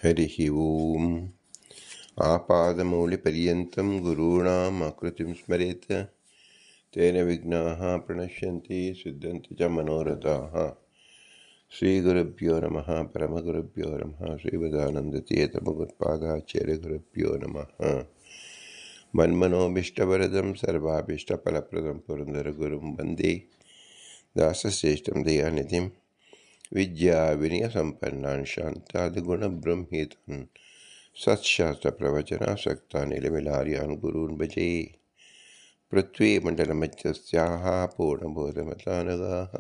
हरिः ओम् आपादमौलिपर्यन्तं गुरूणाम् आकृतिं स्मरेत् तेन विघ्नाः प्रणश्यन्ति सिद्ध्यन्ति च मनोरथाः। श्रीगुरुभ्यो नमः। परमगुरुभ्यो नमः। श्रीमदानन्दतीर्थभगवत्पादाचार्यगुरुभ्यो नमः। मन्मनोभीष्टवरदं सर्वाभीष्टफलप्रदं पुरन्दरगुरुं वन्दे दासश्रेष्ठं दयानिधिं विद्याविनयसम्पन्नान् शान्तादिगुणब्रह्मेतान् सत्शास्त्रप्रवचनासक्तान् गुरून् भजे। पृथ्वीमण्डलमध्यस्याः पूर्णबोधमतानगाः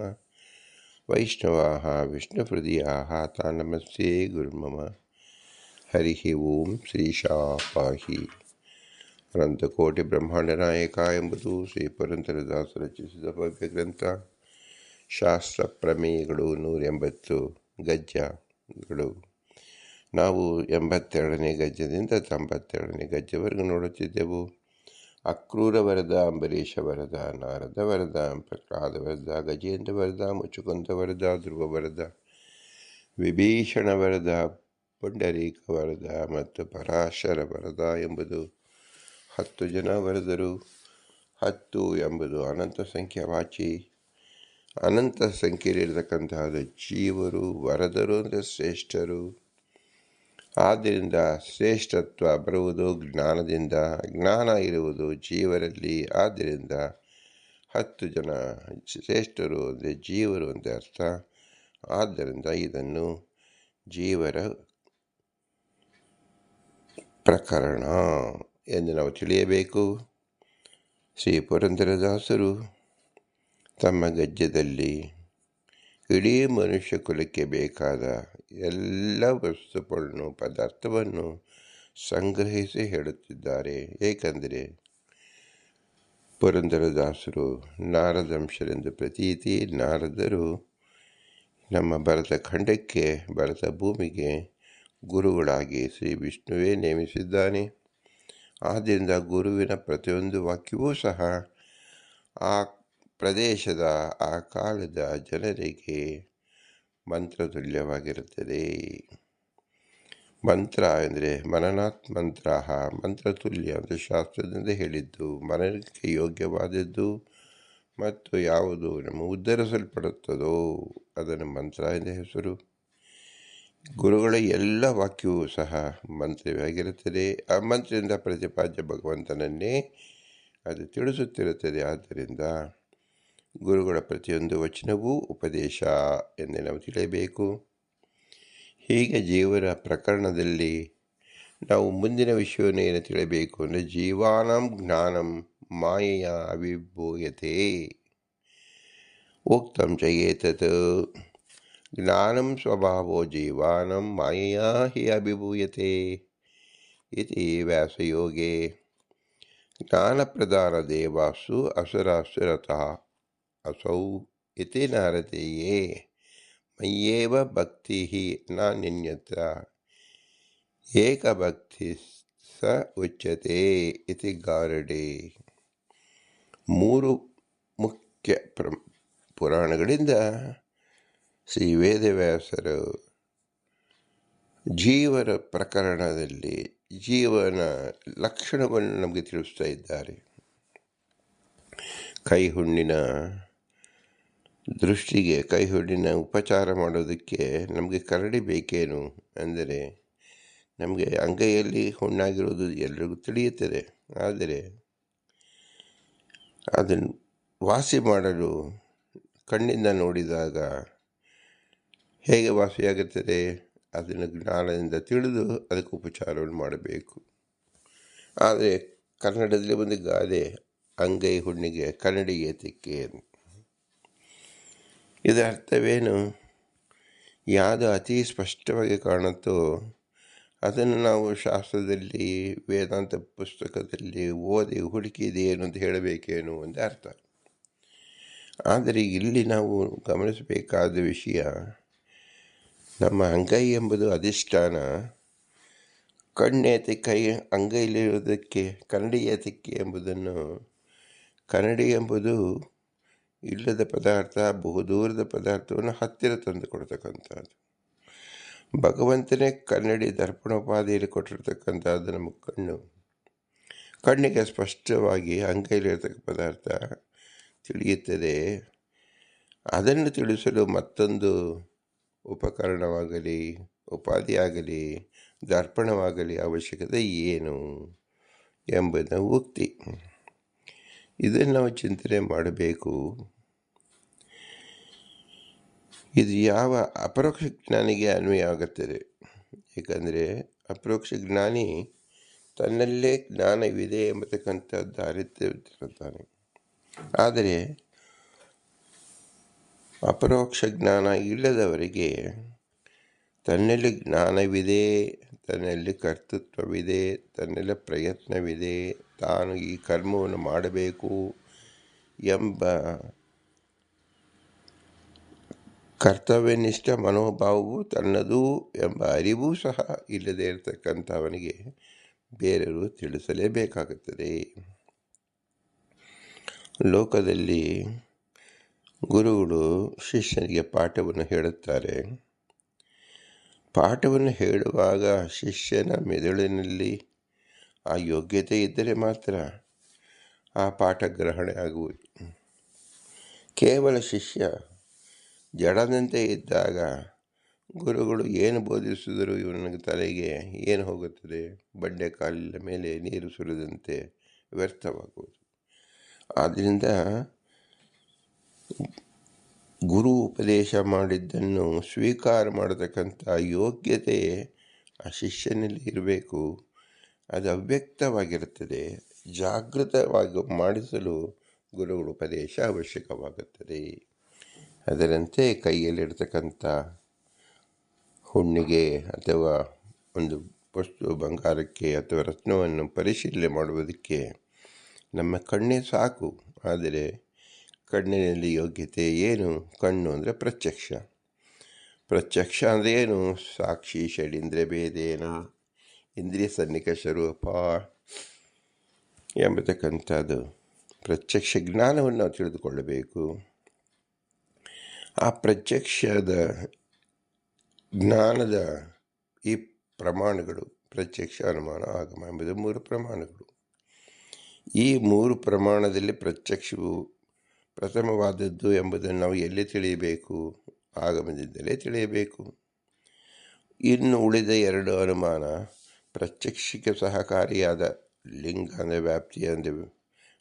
वैष्णवाः विष्णुहृदयाः तान् नमस्ये गुरुर्मम। हरिः ओम् श्रीशाः पाहि। ಅನಂತಕೋಟಿ ಎಂಬುದು ಶ್ರೀ ಪುರಂದರದಾಸರು ರಚಿಸಿದ ಭವ್ಯ ಗ್ರಂಥ. ಶಾಸ್ತ್ರ ಪ್ರಮೇಯಗಳು 180 ಗಜ್ಜಗಳು. ನಾವು 82ನೇ ಗಜ್ಜದಿಂದ 92ನೇ ಗಜ್ಜವರೆಗೂ ನೋಡುತ್ತಿದ್ದೆವು. ಅಕ್ರೂರ ವರದ, ಅಂಬರೀಷ ವರದ, ನಾರದ ವರದ, ಪ್ರಹ್ಲಾದ ವರದ, ಗಜೇಂದ್ರ ವರದ, ಮುಚುಕುಂದ ವರದ, ಧ್ರುವ ವರದ, ವಿಭೀಷಣ ವರದ, ಪುಂಡರೀಕ ವರದ ಮತ್ತು ಪರಾಶರ ವರದ ಎಂಬುದು 10 ಜನ ವರದರು. 10 ಎಂಬುದು ಅನಂತ ಸಂಖ್ಯಾವಾಚಿ. ಅನಂತ ಸಂಖ್ಯೆಯಲ್ಲಿರತಕ್ಕಂತಹ ಜೀವರು ವರದರು ಅಂದರೆ ಶ್ರೇಷ್ಠರು. ಆದ್ದರಿಂದ ಶ್ರೇಷ್ಠತ್ವ ಬರುವುದು ಜ್ಞಾನದಿಂದ, ಜ್ಞಾನ ಇರುವುದು ಜೀವರಲ್ಲಿ. ಆದ್ದರಿಂದ 10 ಜನ ಶ್ರೇಷ್ಠರು ಅಂದರೆ ಜೀವರು ಅಂತ ಅರ್ಥ. ಆದ್ದರಿಂದ ಇದನ್ನು ಜೀವರ ಪ್ರಕರಣ ಎಂದು ನಾವು ತಿಳಿಯಬೇಕು. ಶ್ರೀ ಪುರಂದರದಾಸರು ತಮ್ಮ ಗದ್ಯದಲ್ಲಿ ಇಡೀ ಮನುಷ್ಯ ಕುಲಕ್ಕೆ ಬೇಕಾದ ಎಲ್ಲ ವಸ್ತುಗಳನ್ನು, ಪದಾರ್ಥವನ್ನು ಸಂಗ್ರಹಿಸಿ ಹೇಳುತ್ತಿದ್ದಾರೆ. ಏಕೆಂದರೆ ಪುರಂದರದಾಸರು ನಾರದಂಶರೆಂದು ಪ್ರತೀತಿ. ನಾರದರು ನಮ್ಮ ಭರತ ಖಂಡಕ್ಕೆ, ಭರತ ಭೂಮಿಗೆ ಗುರುಗಳಾಗಿ ಶ್ರೀ ವಿಷ್ಣುವೇ ನೇಮಿಸಿದ್ದಾನೆ. ಆದ್ದರಿಂದ ಗುರುವಿನ ಪ್ರತಿಯೊಂದು ವಾಕ್ಯವೂ ಸಹ ಆ ಪ್ರದೇಶದ, ಆ ಕಾಲದ ಜನರಿಗೆ ಮಂತ್ರತುಲ್ಯವಾಗಿರುತ್ತದೆ. ಮಂತ್ರ ಅಂದರೆ ಮನನಾತ್ ಮಂತ್ರ, ಮಂತ್ರತುಲ್ಯ ಅಂದರೆ ಶಾಸ್ತ್ರದಿಂದ ಹೇಳಿದ್ದು, ಮನನಕ್ಕೆ ಯೋಗ್ಯವಾದದ್ದು ಮತ್ತು ಯಾವುದು ನಮ್ಮ ಉದ್ಧರಿಸಲ್ಪಡುತ್ತದೋ ಅದನ್ನು ಮಂತ್ರ ಎಂದು ಹೆಸರು. ಗುರುಗಳ ಎಲ್ಲ ವಾಕ್ಯವೂ ಸಹ ಮಂತ್ರವೇ ಆಗಿರುತ್ತದೆ. ಆ ಮಂತ್ರದಿಂದ ಪ್ರತಿಪಾದ್ಯ ಭಗವಂತನನ್ನೇ ಅದು ತಿಳಿಸುತ್ತಿರುತ್ತದೆ. ಆದ್ದರಿಂದ ಗುರುಗಳ ಪ್ರತಿಯೊಂದು ವಚನವೂ ಉಪದೇಶ ಎಂದು ನಾವು ತಿಳಿಯಬೇಕು. ಹೀಗೆ ಜೀವನ ಪ್ರಕರಣದಲ್ಲಿ ನಾವು ಮುಂದಿನ ವಿಷಯವನ್ನು ಏನು ತಿಳಿಯಬೇಕು ಅಂದರೆ, ಜೀವಾನಾಂ ಜ್ಞಾನಂ ಮಾಯೆಯ ಅವಿಭೂಯತೆ ಉಕ್ತಂ ಚ ಏತತ್ ಜ್ಞಾನಂ ಸ್ವಭಾವೋ ಜೀವಾನಾಂ ಮಾಯೆಯ ಹಿ ಅಭಿಭೂಯತೆ ಇತಿ ವ್ಯಾಸಯೋಗೆ. ಜ್ಞಾನಪ್ರಧಾನ ದೇವಾಸು ಅಸುರಾಸು ರಥಃ ಅಸೌ ಇತಿ ನಾರದೀಯೇ ಮಯ್ಯೇವ ಭಕ್ತಿ ನಾನ್ಯತ್ರ ಏಕಭಕ್ತಿ ಸ ಉಚ್ಯತೆ ಇತಿ ಗಾರುಡೆ. 3 ಮುಖ್ಯ ಪುರಾಣಗಳಿಂದ ಶ್ರೀ ವೇದವ್ಯಾಸರು ಜೀವನ ಪ್ರಕರಣದಲ್ಲಿ ಜೀವನ ಲಕ್ಷಣವನ್ನು ನಮಗೆ ತಿಳಿಸ್ತಾ ಇದ್ದಾರೆ. ಕೈಹುಣ್ಣಿನ ದೃಷ್ಟಿಗೆ, ಕೈಹುಣ್ಣಿನ ಉಪಚಾರ ಮಾಡೋದಕ್ಕೆ ನಮಗೆ ಕರಡಿ ಬೇಕೇನು ಅಂದರೆ, ನಮಗೆ ಅಂಗೈಯಲ್ಲಿ ಹುಣ್ಣಾಗಿರೋದು ಎಲ್ರಿಗೂ ತಿಳಿಯುತ್ತದೆ. ಆದರೆ ಅದನ್ನು ವಾಸಿ ಮಾಡಲು ಕಣ್ಣಿಂದ ನೋಡಿದಾಗ ಹೇಗೆ ವಾಸಿಯಾಗುತ್ತದೆ, ಅದನ್ನು ಜ್ಞಾನದಿಂದ ತಿಳಿದು ಅದಕ್ಕೆ ಉಪಚಾರವನ್ನು ಮಾಡಬೇಕು. ಆದರೆ ಕನ್ನಡದಲ್ಲಿ ಒಂದು ಗಾದೆ, ಅಂಗೈ ಹುಣ್ಣಿಗೆ ಕನ್ನಡಿಗೆ ತಿಕ್ಕೆ. ಇದರ ಅರ್ಥವೇನು? ಯಾವುದು ಅತಿ ಸ್ಪಷ್ಟವಾಗಿ ಕಾಣುತ್ತೋ ಅದನ್ನು ನಾವು ಶಾಸ್ತ್ರದಲ್ಲಿ, ವೇದಾಂತ ಪುಸ್ತಕದಲ್ಲಿ ಓದಿ ಹುಡುಕಿದೇನು ಅಂತ ಹೇಳಬೇಕೇನು ಅಂತ ಅರ್ಥ. ಆದರೆ ಇಲ್ಲಿ ನಾವು ಗಮನಿಸಬೇಕಾದ ವಿಷಯ, ನಮ್ಮ ಅಂಗೈ ಎಂಬುದು ಅಧಿಷ್ಠಾನ. ಕಣ್ಣೇತಿ ಕೈ ಅಂಗೈಲಿರುವುದಕ್ಕೆ ಕನ್ನಡಿ ಏತಕ್ಕೆ ಎಂಬುದನ್ನು, ಕನ್ನಡಿ ಎಂಬುದು ಇಲ್ಲದ ಪದಾರ್ಥ, ಬಹುದೂರದ ಪದಾರ್ಥವನ್ನು ಹತ್ತಿರ ತಂದು ಕೊಡ್ತಕ್ಕಂಥದ್ದು. ಭಗವಂತನೇ ಕನ್ನಡಿ ದರ್ಪಣೋಪಾದಿಯಲ್ಲಿ ಕೊಟ್ಟಿರ್ತಕ್ಕಂಥದ್ದು ನಮ್ಮ ಕಣ್ಣಿಗೆ ಸ್ಪಷ್ಟವಾಗಿ ಅಂಗೈಲಿರ್ತಕ್ಕ ಪದಾರ್ಥ ತಿಳಿಯುತ್ತದೆ. ಅದನ್ನು ತಿಳಿಸಲು ಮತ್ತೊಂದು ಉಪಕರಣವಾಗಲಿ ಉಪಾಧಿಯಾಗಲಿ ದರ್ಪಣವಾಗಲಿ ಅವಶ್ಯಕತೆ ಏನು ಎಂಬುದನ್ನು ಉಕ್ತಿ. ಇದನ್ನು ನಾವು ಚಿಂತನೆ ಮಾಡಬೇಕು. ಇದು ಯಾವ ಅಪರೋಕ್ಷ ಜ್ಞಾನಿಗೆ ಅನ್ವಯ ಆಗುತ್ತದೆ. ಏಕೆಂದರೆ ಅಪರೋಕ್ಷ ಜ್ಞಾನಿ ತನ್ನಲ್ಲೇ ಜ್ಞಾನವಿದೆ ಎಂಬತಕ್ಕಂಥದ್ದು ಅರಿತಿರುತ್ತಾನೆ. ಆದರೆ ಅಪರೋಕ್ಷ ಜ್ಞಾನ ಇಲ್ಲದವರಿಗೆ ತನ್ನಲ್ಲಿ ಜ್ಞಾನವಿದೆ, ತನ್ನಲ್ಲಿ ಕರ್ತೃತ್ವವಿದೆ, ತನ್ನಲ್ಲಿ ಪ್ರಯತ್ನವಿದೆ, ತಾನು ಈ ಕರ್ಮವನ್ನು ಮಾಡಬೇಕು ಎಂಬ ಕರ್ತವ್ಯನಿಷ್ಠ ಮನೋಭಾವವು ತನ್ನದು ಎಂಬ ಅರಿವು ಸಹ ಇಲ್ಲದೇ ಇರತಕ್ಕಂಥವನಿಗೆ ಬೇರೆಯವರು ತಿಳಿಸಲೇಬೇಕಾಗುತ್ತದೆ. ಲೋಕದಲ್ಲಿ ಗುರುಗಳು ಶಿಷ್ಯನಿಗೆ ಪಾಠವನ್ನು ಹೇಳುತ್ತಾರೆ. ಪಾಠವನ್ನು ಹೇಳುವಾಗ ಶಿಷ್ಯನ ಮೆದುಳಿನಲ್ಲಿ ಆ ಯೋಗ್ಯತೆ ಇದ್ದರೆ ಮಾತ್ರ ಆ ಪಾಠ ಗ್ರಹಣೆ ಆಗುವುದು. ಕೇವಲ ಶಿಷ್ಯ ಜಡದಂತೆ ಇದ್ದಾಗ ಗುರುಗಳು ಏನು ಬೋಧಿಸಿದರೂ ಇವನಿಗೆ ತಲೆಗೆ ಏನು ಹೋಗುತ್ತದೆ? ಬಂಡೆ ಕಾಲಿನ ಮೇಲೆ ನೀರು ಸುರಿದಂತೆ ವ್ಯರ್ಥವಾಗುವುದು. ಆದ್ದರಿಂದ ಗುರು ಉಪದೇಶ ಮಾಡಿದ್ದನ್ನು ಸ್ವೀಕಾರ ಮಾಡತಕ್ಕಂಥ ಯೋಗ್ಯತೆ ಆ ಶಿಷ್ಯನಲ್ಲಿ ಇರಬೇಕು. ಅದು ಅವ್ಯಕ್ತವಾಗಿರುತ್ತದೆ. ಜಾಗೃತವಾಗಿ ಮಾಡಿಸಲು ಗುರುಗಳ ಉಪದೇಶ ಅವಶ್ಯಕವಾಗುತ್ತದೆ. ಅದರಂತೆ ಕೈಯಲ್ಲಿರ್ತಕ್ಕಂಥ ಹುಣ್ಣಿಗೆ ಅಥವಾ ಒಂದು ವಸ್ತು ಬಂಗಾರಕ್ಕೆ ಅಥವಾ ರತ್ನವನ್ನು ಪರಿಶೀಲನೆ ಮಾಡುವುದಕ್ಕೆ ನಮ್ಮ ಕಣ್ಣೇ ಸಾಕು. ಆದರೆ ಕಣ್ಣಿನಲ್ಲಿ ಯೋಗ್ಯತೆ ಏನು? ಕಣ್ಣು ಅಂದರೆ ಪ್ರತ್ಯಕ್ಷ. ಪ್ರತ್ಯಕ್ಷ ಅಂದರೆ ಏನು? ಸಾಕ್ಷಿ ಷಡೀಂದ್ರಿಯ ಭೇದೇನ ಇಂದ್ರಿಯ ಸನ್ನಿಕರ್ಷ ರೂಪ ಎಂಬತಕ್ಕಂಥದ್ದು ಪ್ರತ್ಯಕ್ಷ ಜ್ಞಾನವನ್ನು ನಾವು ತಿಳಿದುಕೊಳ್ಳಬೇಕು. ಆ ಪ್ರತ್ಯಕ್ಷದ ಜ್ಞಾನದ ಈ ಪ್ರಮಾಣಗಳು ಪ್ರತ್ಯಕ್ಷ, ಅನುಮಾನ, ಆಗಮ ಎಂಬುದು 3 ಪ್ರಮಾಣಗಳು. ಈ 3 ಪ್ರಮಾಣದಲ್ಲಿ ಪ್ರತ್ಯಕ್ಷವು ಪ್ರಥಮವಾದದ್ದು ಎಂಬುದನ್ನು ನಾವು ಎಲ್ಲಿ ತಿಳಿಯಬೇಕು? ಆಗಮದಿಂದಲೇ ತಿಳಿಯಬೇಕು. ಇನ್ನು ಉಳಿದ 2 ಅನುಮಾನ ಪ್ರತ್ಯಕ್ಷಕ್ಕೆ ಸಹಕಾರಿಯಾದ ಲಿಂಗ ಅಂದರೆ ವ್ಯಾಪ್ತಿ ಅಂದರೆ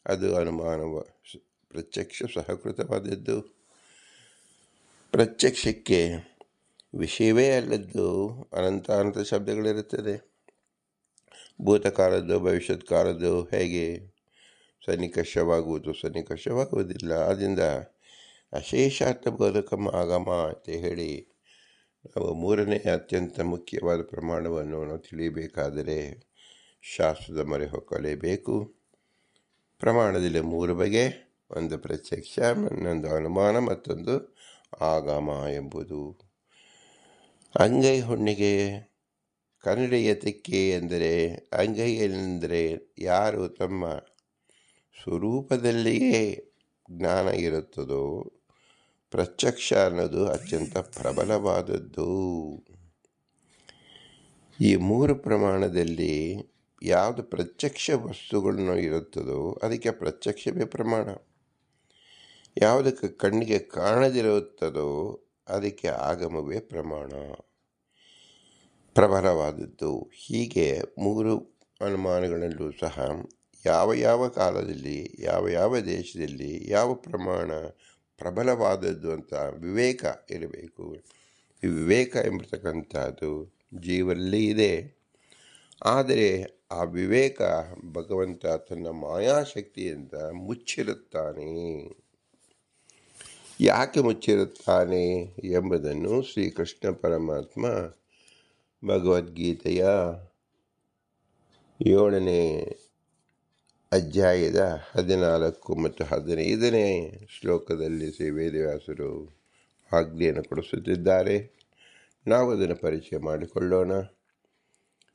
ಅದು ಅನುಮಾನ ಪ್ರತ್ಯಕ್ಷ ಸಹಕೃತವಾದದ್ದು. ಪ್ರತ್ಯಕ್ಷಕ್ಕೆ ವಿಷಯವೇ ಅಲ್ಲದ್ದು ಅನಂತ ಶಬ್ದಗಳಿರುತ್ತದೆ. ಭೂತಕಾಲದ್ದು ಭವಿಷ್ಯತ್ ಕಾಲದ್ದು ಹೇಗೆ ಸನ್ನಿಕರ್ಷವಾಗುವುದಿಲ್ಲ. ಆದ್ದರಿಂದ ಅಶೇಷಾರ್ಥ ಬೋಧಕಂ ಆಗಮ ಅಂತ ಹೇಳಿ ನಾವು 3ನೇ ಅತ್ಯಂತ ಮುಖ್ಯವಾದ ಪ್ರಮಾಣವನ್ನು ನಾವು ತಿಳಿಯಬೇಕಾದರೆ ಶಾಸ್ತ್ರದ ಮೊರೆ ಹೊಕ್ಕಲೇಬೇಕು. ಪ್ರಮಾಣದಲ್ಲಿ 3 ಬಗೆ, ಒಂದು ಪ್ರತ್ಯಕ್ಷ, ಇನ್ನೊಂದು ಅನುಮಾನ, ಮತ್ತೊಂದು ಆಗಮ ಎಂಬುದು. ಅಂಗೈ ಹುಣ್ಣಿಗೆ ಕನ್ನಡಿ ಎತಕ್ಕೆ ಎಂದರೆ ಅಂಗೈ ಎಂದರೆ ಯಾರು ತಮ್ಮ ಸ್ವರೂಪದಲ್ಲಿಯೇ ಜ್ಞಾನ ಇರುತ್ತದೋ ಪ್ರತ್ಯಕ್ಷ ಅನ್ನೋದು ಅತ್ಯಂತ ಪ್ರಬಲವಾದದ್ದು. ಈ 3 ಪ್ರಮಾಣದಲ್ಲಿ ಯಾವುದು ಪ್ರತ್ಯಕ್ಷ ವಸ್ತುಗಳನ್ನು ಇರುತ್ತದೋ ಅದಕ್ಕೆ ಪ್ರತ್ಯಕ್ಷವೇ ಪ್ರಮಾಣ. ಯಾವುದಕ್ಕೆ ಕಣ್ಣಿಗೆ ಕಾಣದಿರುತ್ತದೋ ಅದಕ್ಕೆ ಆಗಮವೇ ಪ್ರಮಾಣ, ಪ್ರಬಲವಾದದ್ದು. ಹೀಗೆ 3 ಅನುಮಾನಗಳಲ್ಲೂ ಸಹ ಯಾವ ಕಾಲದಲ್ಲಿ ಯಾವ ದೇಶದಲ್ಲಿ ಯಾವ ಪ್ರಮಾಣ ಪ್ರಬಲವಾದದ್ದು ಅಂತ ವಿವೇಕ ಇರಬೇಕು. ಈ ವಿವೇಕ ಎಂಬತಕ್ಕಂಥದ್ದು ಜೀವನಲ್ಲಿ ಇದೆ. ಆದರೆ ಆ ವಿವೇಕ ಭಗವಂತ ತನ್ನ ಮಾಯಾಶಕ್ತಿಯಿಂದ ಮುಚ್ಚಿರುತ್ತಾನೆ. ಯಾಕೆ ಮುಚ್ಚಿರುತ್ತಾನೆ ಎಂಬುದನ್ನು ಶ್ರೀಕೃಷ್ಣ ಪರಮಾತ್ಮ ಭಗವದ್ಗೀತೆಯ 7ನೇ ಅಧ್ಯಾಯದ 14 ಮತ್ತು 15ನೇ ಶ್ಲೋಕದಲ್ಲಿ ಶ್ರೀ ವೇದವ್ಯಾಸರು ಆಜ್ಞೆಯನ್ನು ಕೊಡಿಸುತ್ತಿದ್ದಾರೆ. ನಾವು ಅದನ್ನು ಪರಿಚಯ ಮಾಡಿಕೊಳ್ಳೋಣ.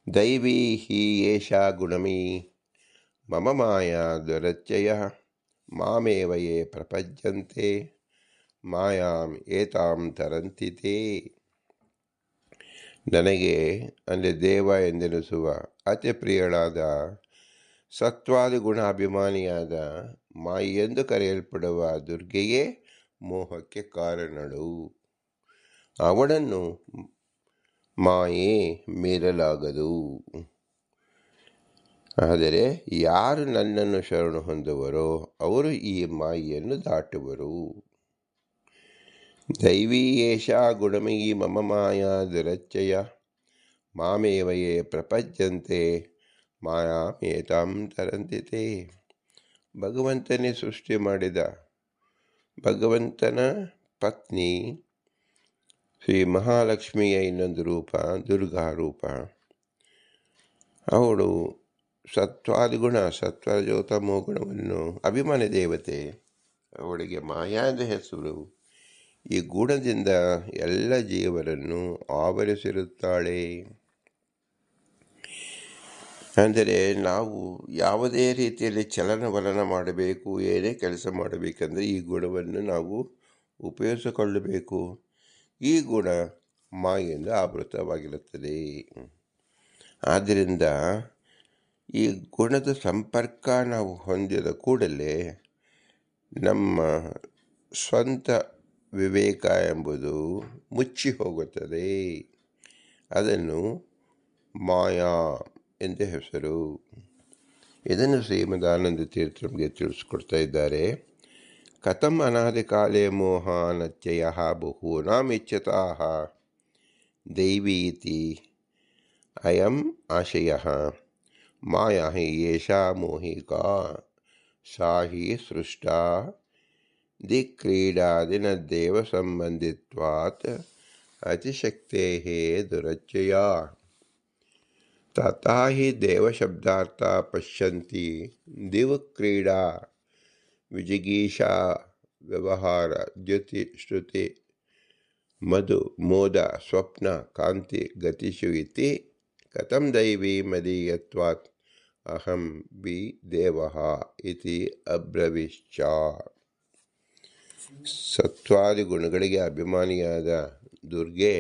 ದೈವೀ ಹಿ ಏಷಾ ಗುಣಮೀ ಮಮ ಮಾಯಾ ದುರತ್ಯಯ ಮಾಮೇವ ಯೇ ಪ್ರಪಜ್ಯಂತೆ ಮಾಯಾಂ ಏತಾಂ ತರಂತಿ ತೇ. ನನಗೆ ಅಂದರೆ ದೇವ ಎಂದೆನಿಸುವ ಅತಿ ಪ್ರಿಯಳಾದ ಸತ್ವಾದಿ ಗುಣಾಭಿಮಾನಿಯಾದ ಮಾಯಿ ಎಂದು ಕರೆಯಲ್ಪಡುವ ದುರ್ಗೆಯೇ ಮೋಹಕ್ಕೆ ಕಾರಣಳು. ಅವಳನ್ನು ಮಾಯೆ ಮೀರಲಾಗದು. ಆದರೆ ಯಾರು ನನ್ನನ್ನು ಶರಣು ಹೊಂದುವರೋ ಅವರು ಈ ಮಾಯಿಯನ್ನು ದಾಟುವರು. ದೈವೀ ಏಷಾ ಗುಣಮಯೀ ಮಮ ಮಾಯಾ ದುರಚ್ಚಯ ಮಾಮೇವಯೇ ಪ್ರಪಂಚಂತೆ ಮಾಯಾಮೇತಾಂ ತರಂತಿತೆ. ಭಗವಂತನೇ ಸೃಷ್ಟಿ ಮಾಡಿದ ಭಗವಂತನ ಪತ್ನಿ ಶ್ರೀ ಮಹಾಲಕ್ಷ್ಮಿಯ ಇನ್ನೊಂದು ರೂಪ ದುರ್ಗಾ ರೂಪ. ಅವಳು ಸತ್ವಾದಿಗುಣ ಸತ್ವಜೋತಮೋ ಗುಣವನ್ನು ಅಭಿಮಾನಿ ದೇವತೆ. ಅವಳಿಗೆ ಮಾಯಾ ಎಂದ ಹೆಸರು. ಈ ಗುಣದಿಂದ ಎಲ್ಲ ಜೀವರನ್ನು ಆವರಿಸಿರುತ್ತಾಳೆ. ಅಂದರೆ ನಾವು ಯಾವುದೇ ರೀತಿಯಲ್ಲಿ ಚಲನವಲನ ಮಾಡಬೇಕು, ಏನೇ ಕೆಲಸ ಮಾಡಬೇಕಂದ್ರೆ ಈ ಗುಣವನ್ನು ನಾವು ಉಪಯೋಗಿಸಿಕೊಳ್ಳಬೇಕು. ಈ ಗುಣ ಮಾಯೆಯಿಂದ ಆವೃತವಾಗಿರುತ್ತದೆ. ಆದ್ದರಿಂದ ಈ ಗುಣದ ಸಂಪರ್ಕ ನಾವು ಹೊಂದಿದ ಕೂಡಲೇ ನಮ್ಮ ಸ್ವಂತ ವಿವೇಕ ಎಂಬುದು ಮುಚ್ಚಿ ಹೋಗುತ್ತದೆ. ಅದನ್ನು ಮಾಯಾ ಎಂದೇ ಹೆಸರು. ಇದನ್ನು ಶ್ರೀಮದಾನಂದ ತೀರ್ಥ ನಮಗೆ ತಿಳಿಸ್ಕೊಡ್ತಾ ಇದ್ದಾರೆ. ಕಥಂ ಅನಾದಿ ಕಾಲೇ ಮೋಹಾನತ್ಯಯ ಬಹೂನಾಂ ಇಚ್ಛತಾಃ ದೈವೀತಿ ಅಯಂ ಆಶಯಃ ಮಾಯಾ ಹಿ ಯೇಷಾ ಮೋಹಿಕಾ ಸಾ ಹಿ ಸೃಷ್ಟಾ ದಿಕ್ಕ್ರೀಡಾದಿನದ್ದೇವ ಸಂಬಂಧಿತ್ವಾತ್ ಅತಿಶಕ್ತೇಃ ದುರಚ್ಚಯಾ ತಥಾ ಹಿ ದೇವಶಬ್ದಾರ್ಥ ಪಶ್ಯಂತಿ ದಿವಕ್ರೀಡಾ ವಿಜಿಗೀಷಾ ವ್ಯವಹಾರ ದ್ಯುತಿ ಶ್ರುತಿ ಮಧು ಮೋದ ಸ್ವಪ್ನ ಕಾಂತಿ ಗತಿಷು ಇತಿ ಕಥಂ ದೈವೀ ಮದೀಯತ್ವಾತ್ ಅಹಂ ವಿ ದೇವಃ ಇತಿ ಅಬ್ರವಿಶ್ಚ. ಸತ್ವಾದಿ ಗುಣಗಳಿಗೆ ಅಭಿಮಾನಿಯಾದ ದುರ್ಗೆ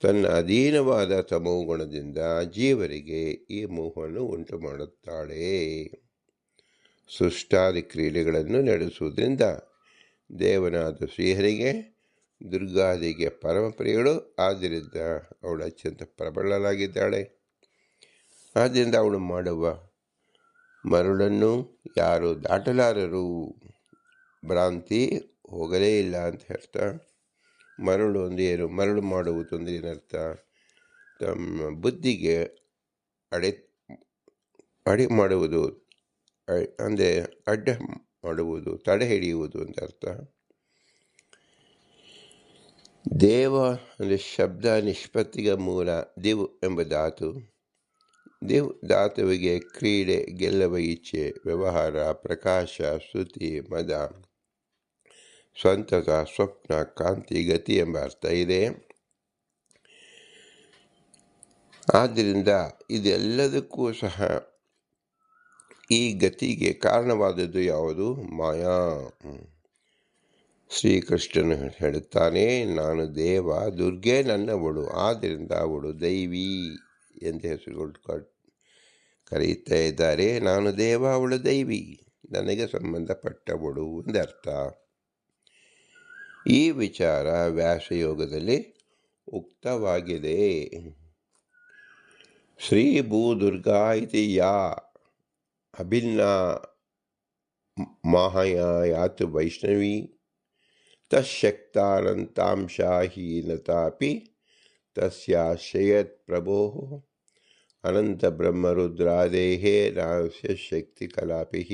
ತನ್ನ ಅಧೀನವಾದ ತಮೋಗುಣದಿಂದ ಜೀವರಿಗೆ ಈ ಮೋಹವನ್ನು ಉಂಟು ಮಾಡುತ್ತಾಳೆ. ಸೃಷ್ಟಾದಿ ಕ್ರೀಡೆಗಳನ್ನು ನಡೆಸುವುದರಿಂದ ದೇವನಾದ ಶ್ರೀಹರಿಗೆ ದುರ್ಗಾದಿಗೆ ಪರಮಪ್ರಿಯಳು. ಆದ್ದರಿಂದ ಅವಳು ಅತ್ಯಂತ ಪ್ರಬಲಳಾಗಿದ್ದಾಳೆ. ಆದ್ದರಿಂದ ಅವಳು ಮಾಡುವ ಮರುಳನ್ನು ಯಾರು ದಾಟಲಾರರು. ಭ್ರಾಂತಿ ಹೋಗಲೇ ಇಲ್ಲ ಅಂತ ಹೇಳ್ತಾ, ಮರಳು ಒಂದು ಏನು, ಮರಳು ಮಾಡುವುದು ಅಂದರೆ ಏನರ್ಥ? ತಮ್ಮ ಬುದ್ಧಿಗೆ ಅಡೆ ಮಾಡುವುದು, ಅಂದರೆ ಅಡ್ಡ ಮಾಡುವುದು, ತಡೆ ಹಿಡಿಯುವುದು ಅಂತ ಅರ್ಥ. ದೇವ ಅಂದರೆ ಶಬ್ದ ನಿಷ್ಪತ್ತಿಗೆ ಮೂಲ ದಿವ್ ಎಂಬ ಧಾತು. ದಿವ್ ಧಾತುವಿಗೆ ಕ್ರೀಡೆ, ಗೆಲ್ಲುವ ಇಚ್ಛೆ, ವ್ಯವಹಾರ, ಪ್ರಕಾಶ, ಶ್ರುತಿ, ಮದ, ಸ್ವಂತತ, ಸ್ವಪ್ನ, ಕಾಂತಿ, ಗತಿ ಎಂಬ ಅರ್ಥ ಇದೆ. ಆದ್ದರಿಂದ ಇದೆಲ್ಲದಕ್ಕೂ ಸಹ ಈ ಗತಿಗೆ ಕಾರಣವಾದದ್ದು ಯಾವುದು? ಮಾಯಾ. ಶ್ರೀಕೃಷ್ಣನು ಹೇಳುತ್ತಾನೆ, ನಾನು ದೇವ, ದುರ್ಗೆ ನನ್ನವಳು, ಆದ್ದರಿಂದ ಅವಳು ದೈವಿ ಎಂದು ಹೆಸರು ಕರೆಯುತ್ತಾ ಇದ್ದಾರೆ. ನಾನು ದೇವ, ಅವಳು ದೈವಿ, ನನಗೆ ಸಂಬಂಧಪಟ್ಟವಳು ಎಂದರ್ಥ. ಈ ವಿಚಾರ ವ್ಯಾಸಯೋಗದಲ್ಲಿ ಉಕ್ತವಾಗಿದೆ. ಶ್ರೀ ಭೂ ದುರ್ಗಾ ಇತಿ ಯಾ ಅಭಿನ್ನ ಮಾಯಾ ಯಾತು ವೈಷ್ಣವಿ ತಶಕ್ತಾನಂತಾಂಶಾ ಹೀನತಾಪಿ ತಸ್ಯಾಶ್ರಯತ್ ಪ್ರಭೋಃ ಅನಂತ ಬ್ರಹ್ಮರುದ್ರಾದೇಃ ನಾಸ್ಯ ಶಕ್ತಿ ಕಲಾಪಿಃ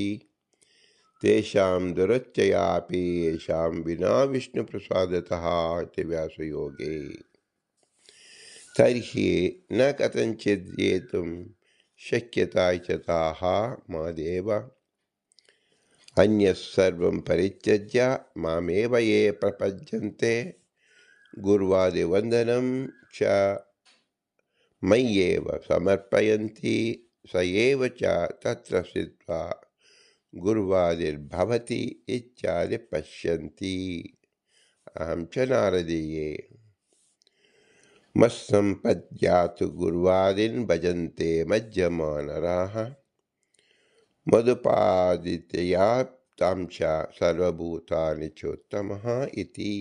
ತೇಷಾಂ ದುರಚ್ಚಯಾಪಿ ಯೇಷಾಂ ವಿನಾ ವಿಷ್ಣು ಪ್ರಸಾದತಃ ಇತಿ ವ್ಯಾಸಯೋಗೆ. ತರ್ಹಿ ನ ಕಥಂಚಿದ್ ಯೇತುಂ ಶಕ್ಯತಾ ಇಚ್ಛತಾಃ ಮಾದೇವ ಅನ್ಯತ್ ಸರ್ವಂ ಪರಿತ್ಯಜ್ಯ ಮಾಮೇವ ಯೇ ಪ್ರಪದ್ಯಂತೆ ಗುರ್ವಾದಿವಂದನಂ ಚ ಮಯ್ಯೇವ ಸಮರ್ಪಯಂತಿ ಸ ಏವ ಚ ತತ್ರ ಸ್ಥಿತ್ವಾ ಗುರ್ವಾದಿರ್ಭವತಿ ಇತ್ಯಾದಿ ಪಶ್ಯಂತಿ ಅಹಂ ಚ ನಾರದೀಯೇ. ಮತ್ಸಂಪದ್ಯಾತು ಗುರ್ವಾದಿನ್ ಭಜಂತೆ ಮಜ್ಜಮಾನರಾಹ ಮಧುಪಾದಿತ್ಯಯಾ ತಾಂಶ ಸರ್ವಭೂತಾನಿ ಚೋತ್ತಮಃ ಇತಿ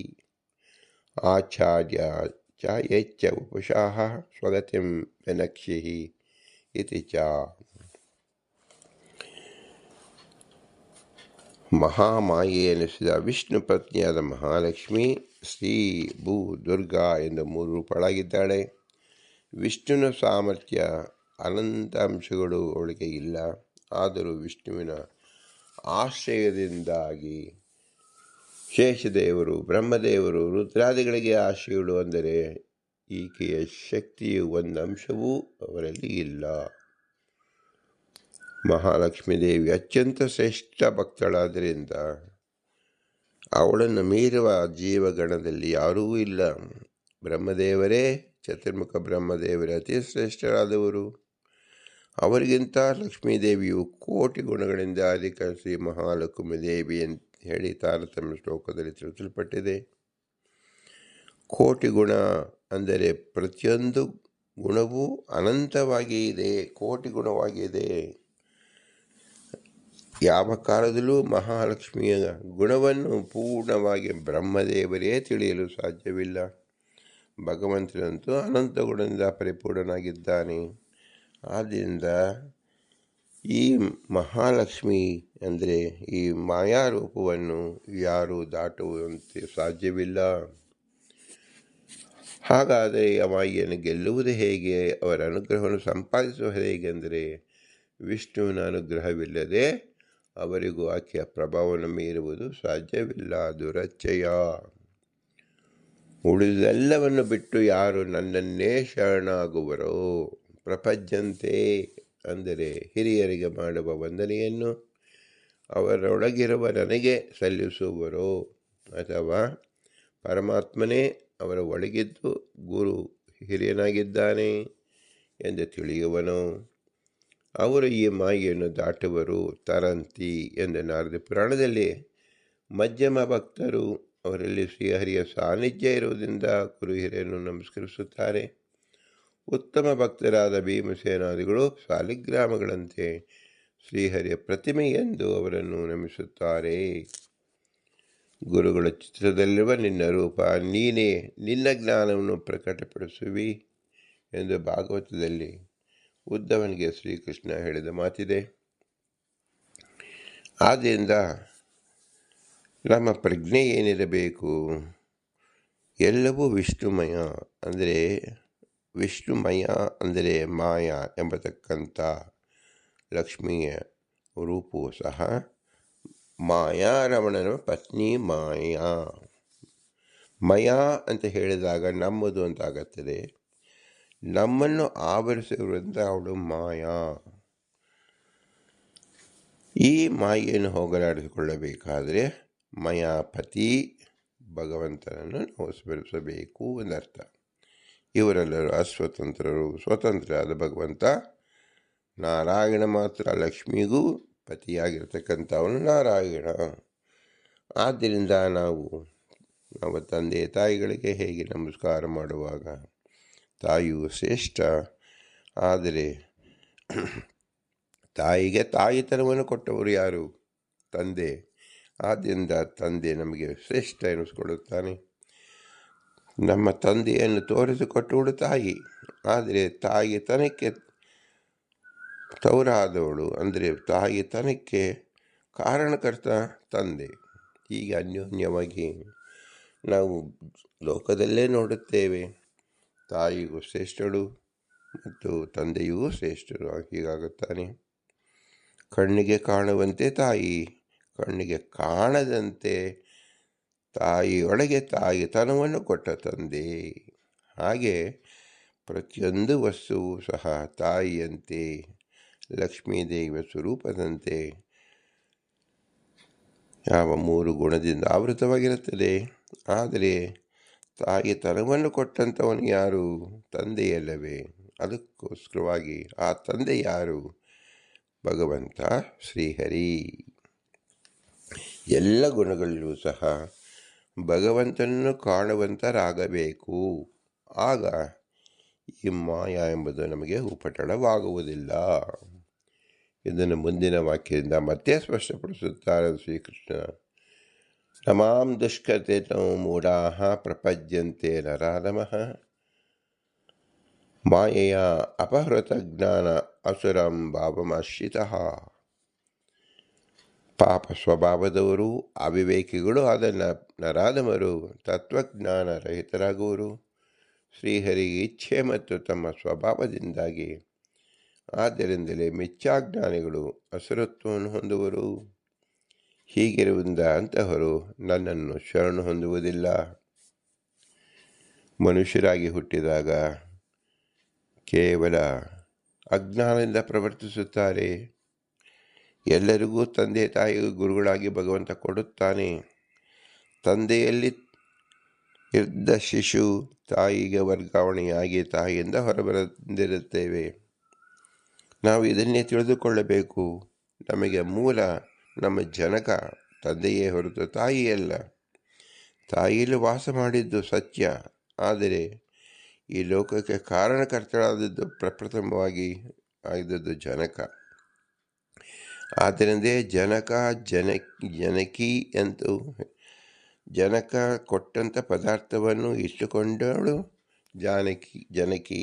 ಆಚಾರ್ಯ ಚ ಯಚ್ಚ ಉಪಶಾಹ ಸ್ವಗತಿಂ ವಿನಕ್ಷಿಃ ಇತಿ ಚ. ಮಹಾಮಾಯೆ ಎನಿಸಿದ ವಿಷ್ಣು ಪತ್ನಿಯಾದ ಮಹಾಲಕ್ಷ್ಮಿ ಶ್ರೀ ಭೂ ದುರ್ಗಾ ಎಂದು 3 ರೂಪಗಳಾಗಿದ್ದಾಳೆ. ವಿಷ್ಣುವಿನ ಸಾಮರ್ಥ್ಯ ಅನಂತ ಅಂಶಗಳು ಅವಳಿಗೆ ಇಲ್ಲ. ಆದರೂ ವಿಷ್ಣುವಿನ ಆಶ್ರಯದಿಂದಾಗಿ ಶೇಷದೇವರು, ಬ್ರಹ್ಮದೇವರು, ರುದ್ರಾದಿಗಳಿಗೆ ಆಶ್ರಯಗಳು. ಅಂದರೆ ಈಕೆಯ ಶಕ್ತಿಯು ಒಂದು ಅಂಶವೂ ಅವರಲ್ಲಿ ಇಲ್ಲ. ಮಹಾಲಕ್ಷ್ಮೀ ದೇವಿ ಅತ್ಯಂತ ಶ್ರೇಷ್ಠ ಭಕ್ತಳಾದ್ದರಿಂದ ಅವಳನ್ನು ಮೀರುವ ಜೀವಗಣದಲ್ಲಿ ಯಾರೂ ಇಲ್ಲ. ಬ್ರಹ್ಮದೇವರೇ, ಚತುರ್ಮುಖ ಬ್ರಹ್ಮದೇವರೇ ಅತಿ ಶ್ರೇಷ್ಠರಾದವರು. ಅವರಿಗಿಂತ ಲಕ್ಷ್ಮೀದೇವಿಯು ಕೋಟಿ ಗುಣಗಳಿಂದ ಅಧಿಕ ಶ್ರೀ ಮಹಾಲಕ್ಷ್ಮೀ ದೇವಿ ಅಂತ ಹೇಳಿ ತಾರತಮ್ಯ ಶ್ಲೋಕದಲ್ಲಿ ತಿಳಿಸಲ್ಪಟ್ಟಿದೆ. ಕೋಟಿ ಗುಣ ಅಂದರೆ ಪ್ರತಿಯೊಂದು ಗುಣವೂ ಅನಂತವಾಗಿ ಇದೆ, ಕೋಟಿ ಗುಣವಾಗಿದೆ. ಯಾವ ಕಾಲದಲ್ಲೂ ಮಹಾಲಕ್ಷ್ಮಿಯ ಗುಣವನ್ನು ಪೂರ್ಣವಾಗಿ ಬ್ರಹ್ಮದೇವರೇ ತಿಳಿಯಲು ಸಾಧ್ಯವಿಲ್ಲ. ಭಗವಂತನಂತೂ ಅನಂತ ಗುಣದಿಂದ ಪರಿಪೂರ್ಣನಾಗಿದ್ದಾನೆ. ಆದ್ದರಿಂದ ಈ ಮಹಾಲಕ್ಷ್ಮಿ ಅಂದರೆ ಈ ಮಾಯಾರೂಪವನ್ನು ಯಾರೂ ದಾಟುವಂತೆ ಸಾಧ್ಯವಿಲ್ಲ. ಹಾಗಾದರೆ ಆ ಮಾಯೆಯನ್ನು ಗೆಲ್ಲುವುದು ಹೇಗೆ? ಅವರ ಅನುಗ್ರಹವನ್ನು ಸಂಪಾದಿಸುವುದು ಹೇಗೆಂದರೆ ವಿಷ್ಣುವಿನ ಅನುಗ್ರಹವಿಲ್ಲದೆ ಅವರಿಗೂ ಆಕೆಯ ಪ್ರಭಾವವನ್ನು ಮೀರುವುದು ಸಾಧ್ಯವಿಲ್ಲ. ದುರಚ್ಚಯ. ಉಳಿದೆಲ್ಲವನ್ನು ಬಿಟ್ಟು ಯಾರು ನನ್ನನ್ನೇ ಶರಣಾಗುವರೋ ಪ್ರಪಂಚಂತೆ ಅಂದರೆ ಹಿರಿಯರಿಗೆ ಮಾಡುವ ವಂದನೆಯನ್ನು ಅವರೊಳಗಿರುವ ನನಗೆ ಸಲ್ಲಿಸುವರೋ ಅಥವಾ ಪರಮಾತ್ಮನೇ ಅವರ ಒಳಗಿದ್ದು ಗುರು ಹಿರಿಯನಾಗಿದ್ದಾನೆ ಎಂದು ತಿಳಿಯುವನು, ಅವರು ಈ ಮಾಯೆಯನ್ನು ದಾಟುವರು. ತರಂತಿ ಎಂದು ನಾರದ ಪುರಾಣದಲ್ಲಿ ಮಧ್ಯಮ ಭಕ್ತರು, ಅವರಲ್ಲಿ ಶ್ರೀಹರಿಯ ಸಾನ್ನಿಧ್ಯ ಇರುವುದರಿಂದ ಗುರು ಹಿರಿಯನ್ನು ನಮಸ್ಕರಿಸುತ್ತಾರೆ. ಉತ್ತಮ ಭಕ್ತರಾದ ಭೀಮಸೇನಾದಿಗಳು ಸಾಲಿಗ್ರಾಮಗಳಂತೆ ಶ್ರೀಹರಿಯ ಪ್ರತಿಮೆ ಎಂದು ಅವರನ್ನು ನಮಿಸುತ್ತಾರೆ. ಗುರುಗಳ ಚಿತ್ರದಲ್ಲಿರುವ ನಿನ್ನ ರೂಪ ನೀನೇ, ನಿನ್ನ ಜ್ಞಾನವನ್ನು ಪ್ರಕಟಪಡಿಸುವಿ ಎಂದು ಭಾಗವತದಲ್ಲಿ ಉದ್ಧವನಿಗೆ ಶ್ರೀಕೃಷ್ಣ ಹೇಳಿದ ಮಾತಿದೆ. ಆದ್ದರಿಂದ ನಮ್ಮ ಪ್ರಜ್ಞೆ ಏನಿರಬೇಕು? ಎಲ್ಲವೂ ವಿಷ್ಣುಮಯ ಅಂದರೆ ಮಾಯಾ ಎಂಬತಕ್ಕಂಥ ಲಕ್ಷ್ಮಿಯ ರೂಪವು ಸಹ ಮಾಯಾ. ರಮಣನ ಪತ್ನಿ ಮಾಯಾ. ಮಯಾ ಅಂತ ಹೇಳಿದಾಗ ನಮ್ಮದು ಅಂತ ಆಗುತ್ತದೆ. ನಮ್ಮನ್ನು ಆವರಿಸಿರುವುದರಿಂದ ಅವಳು ಮಾಯಾ. ಈ ಮಾಯೆಯನ್ನು ಹೋಗಲಾಡಿಸಿಕೊಳ್ಳಬೇಕಾದರೆ ಮಯಾಪತಿ ಭಗವಂತನನ್ನು ನಾವು ಸ್ಮರಿಸಬೇಕು ಎಂದರ್ಥ. ಇವರೆಲ್ಲರೂ ಅಸ್ವತಂತ್ರರು. ಸ್ವತಂತ್ರರಾದ ಭಗವಂತ ನಾರಾಯಣ ಮಾತ್ರ. ಲಕ್ಷ್ಮಿಗೂ ಪತಿಯಾಗಿರ್ತಕ್ಕಂಥವನು ನಾರಾಯಣ. ಆದ್ದರಿಂದ ನಾವು ತಂದೆ ತಾಯಿಗಳಿಗೆ ಹೇಗೆ ನಮಸ್ಕಾರ ಮಾಡುವಾಗ ತಾಯಿಯು ಶ್ರೇಷ್ಠ, ಆದರೆ ತಾಯಿಗೆ ತಾಯಿತನವನ್ನು ಕೊಟ್ಟವರು ಯಾರು? ತಂದೆ. ಆದ್ದರಿಂದ ತಂದೆ ನಮಗೆ ಶ್ರೇಷ್ಠ ಎನಿಸಿಕೊಳ್ಳುತ್ತಾನೆ. ನಮ್ಮ ತಂದೆಯನ್ನು ತೋರಿಸಿಕೊಟ್ಟವಳು ತಾಯಿ. ಆದರೆ ತಾಯಿತನಕ್ಕೆ ತವರಾದವಳು ಅಂದರೆ ತಾಯಿತನಕ್ಕೆ ಕಾರಣಕರ್ತ ತಂದೆ. ಹೀಗೆ ಅನ್ಯೋನ್ಯವಾಗಿ ನಾವು ಲೋಕದಲ್ಲೇ ನೋಡುತ್ತೇವೆ. ತಾಯಿಗೂ ಶ್ರೇಷ್ಠಳು ಮತ್ತು ತಂದೆಯೂ ಶ್ರೇಷ್ಠರು ಹೀಗಾಗುತ್ತಾನೆ. ಕಣ್ಣಿಗೆ ಕಾಣುವಂತೆ ತಾಯಿ, ಕಣ್ಣಿಗೆ ಕಾಣದಂತೆ ತಾಯಿಯೊಳಗೆ ತಾಯಿತನವನ್ನು ಕೊಟ್ಟ ತಂದೆ. ಹಾಗೆ ಪ್ರತಿಯೊಂದು ವಸ್ತುವು ಸಹ ತಾಯಿಯಂತೆ, ಲಕ್ಷ್ಮೀದೇವಿಯ ಸ್ವರೂಪದಂತೆ ಯಾವ 3 ಗುಣದಿಂದ ಆವೃತವಾಗಿರುತ್ತದೆ. ಆದರೆ ತಾಯಿತನವನ್ನು ಕೊಟ್ಟಂಥವನು ಯಾರು? ತಂದೆಯಲ್ಲವೇ? ಅದಕ್ಕೋಸ್ಕರವಾಗಿ ಆ ತಂದೆ ಯಾರು? ಭಗವಂತ ಶ್ರೀಹರಿ. ಎಲ್ಲ ಗುಣಗಳಲ್ಲೂ ಸಹ ಭಗವಂತನನ್ನು ಕಾಣುವಂತರಾಗಬೇಕು. ಆಗ ಈ ಮಾಯಾ ಎಂಬುದು ನಮಗೆ ಉಪಟಳವಾಗುವುದಿಲ್ಲ. ಇದನ್ನು ಮುಂದಿನ ವಾಕ್ಯದಿಂದ ಮತ್ತೆ ಸ್ಪಷ್ಟಪಡಿಸುತ್ತಾರೆ ಶ್ರೀಕೃಷ್ಣ. ನಮಾಂ ದುಷ್ಕೃತೋ ಮೂಢಾಃ ಪ್ರಪದ್ಯಂತೆ ನರಾಧಮಃ ಮಾಯೆಯ ಅಪಹೃತ ಜ್ಞಾನ ಅಸುರಂ ಭಾವಮಾಶ್ರಿತಃ. ಪಾಪ ಸ್ವಭಾವದವರು, ಅವಿವೇಕಿಗಳು ಆದ ನರಾಧಮರು ತತ್ವಜ್ಞಾನ ರಹಿತರಾಗುವರು. ಶ್ರೀಹರಿಗೆ ಇಚ್ಛೆ ಮತ್ತು ತಮ್ಮ ಸ್ವಭಾವದಿಂದಾಗಿ. ಆದ್ದರಿಂದಲೇ ಮಿಥ್ಯಾಜ್ಞಾನಿಗಳು ಅಸುರತ್ವವನ್ನು ಹೊಂದುವರು. ಹೀಗಿರುವುದರಿಂದ ಅಂತಹವರು ನನ್ನನ್ನು ಶರಣು ಹೊಂದುವುದಿಲ್ಲ. ಮನುಷ್ಯರಾಗಿ ಹುಟ್ಟಿದಾಗ ಕೇವಲ ಅಜ್ಞಾನದಿಂದ ಪ್ರವರ್ತಿಸುತ್ತಾರೆ. ಎಲ್ಲರಿಗೂ ತಂದೆ ತಾಯಿಗೂ ಗುರುಗಳಾಗಿ ಭಗವಂತ ಕೊಡುತ್ತಾನೆ. ತಂದೆಯಲ್ಲಿ ಇದ್ದ ಶಿಶು ತಾಯಿಗೆ ವರ್ಗಾವಣೆಯಾಗಿ ತಾಯಿಯಿಂದ ಹೊರಬಂದಿರುತ್ತೇವೆ. ನಾವು ಇದನ್ನೇ ತಿಳಿದುಕೊಳ್ಳಬೇಕು. ನಮಗೆ ಮೂಲ ನಮ್ಮ ಜನಕ ತಂದೆಯೇ ಹೊರತು ತಾಯಿಯಲ್ಲ. ತಾಯಿಯಲ್ಲಿ ವಾಸ ಮಾಡಿದ್ದು ಸತ್ಯ, ಆದರೆ ಈ ಲೋಕಕ್ಕೆ ಕಾರಣಕರ್ತಳಾದದ್ದು ಪ್ರಪ್ರಥಮವಾಗಿ ಆಗಿದ್ದದ್ದು ಜನಕ. ಆದ್ದರಿಂದ ಜನಕಿ ಎಂದು ಜನಕ ಕೊಟ್ಟಂಥ ಪದಾರ್ಥವನ್ನು ಇಟ್ಟುಕೊಂಡವಳು ಜನಕಿ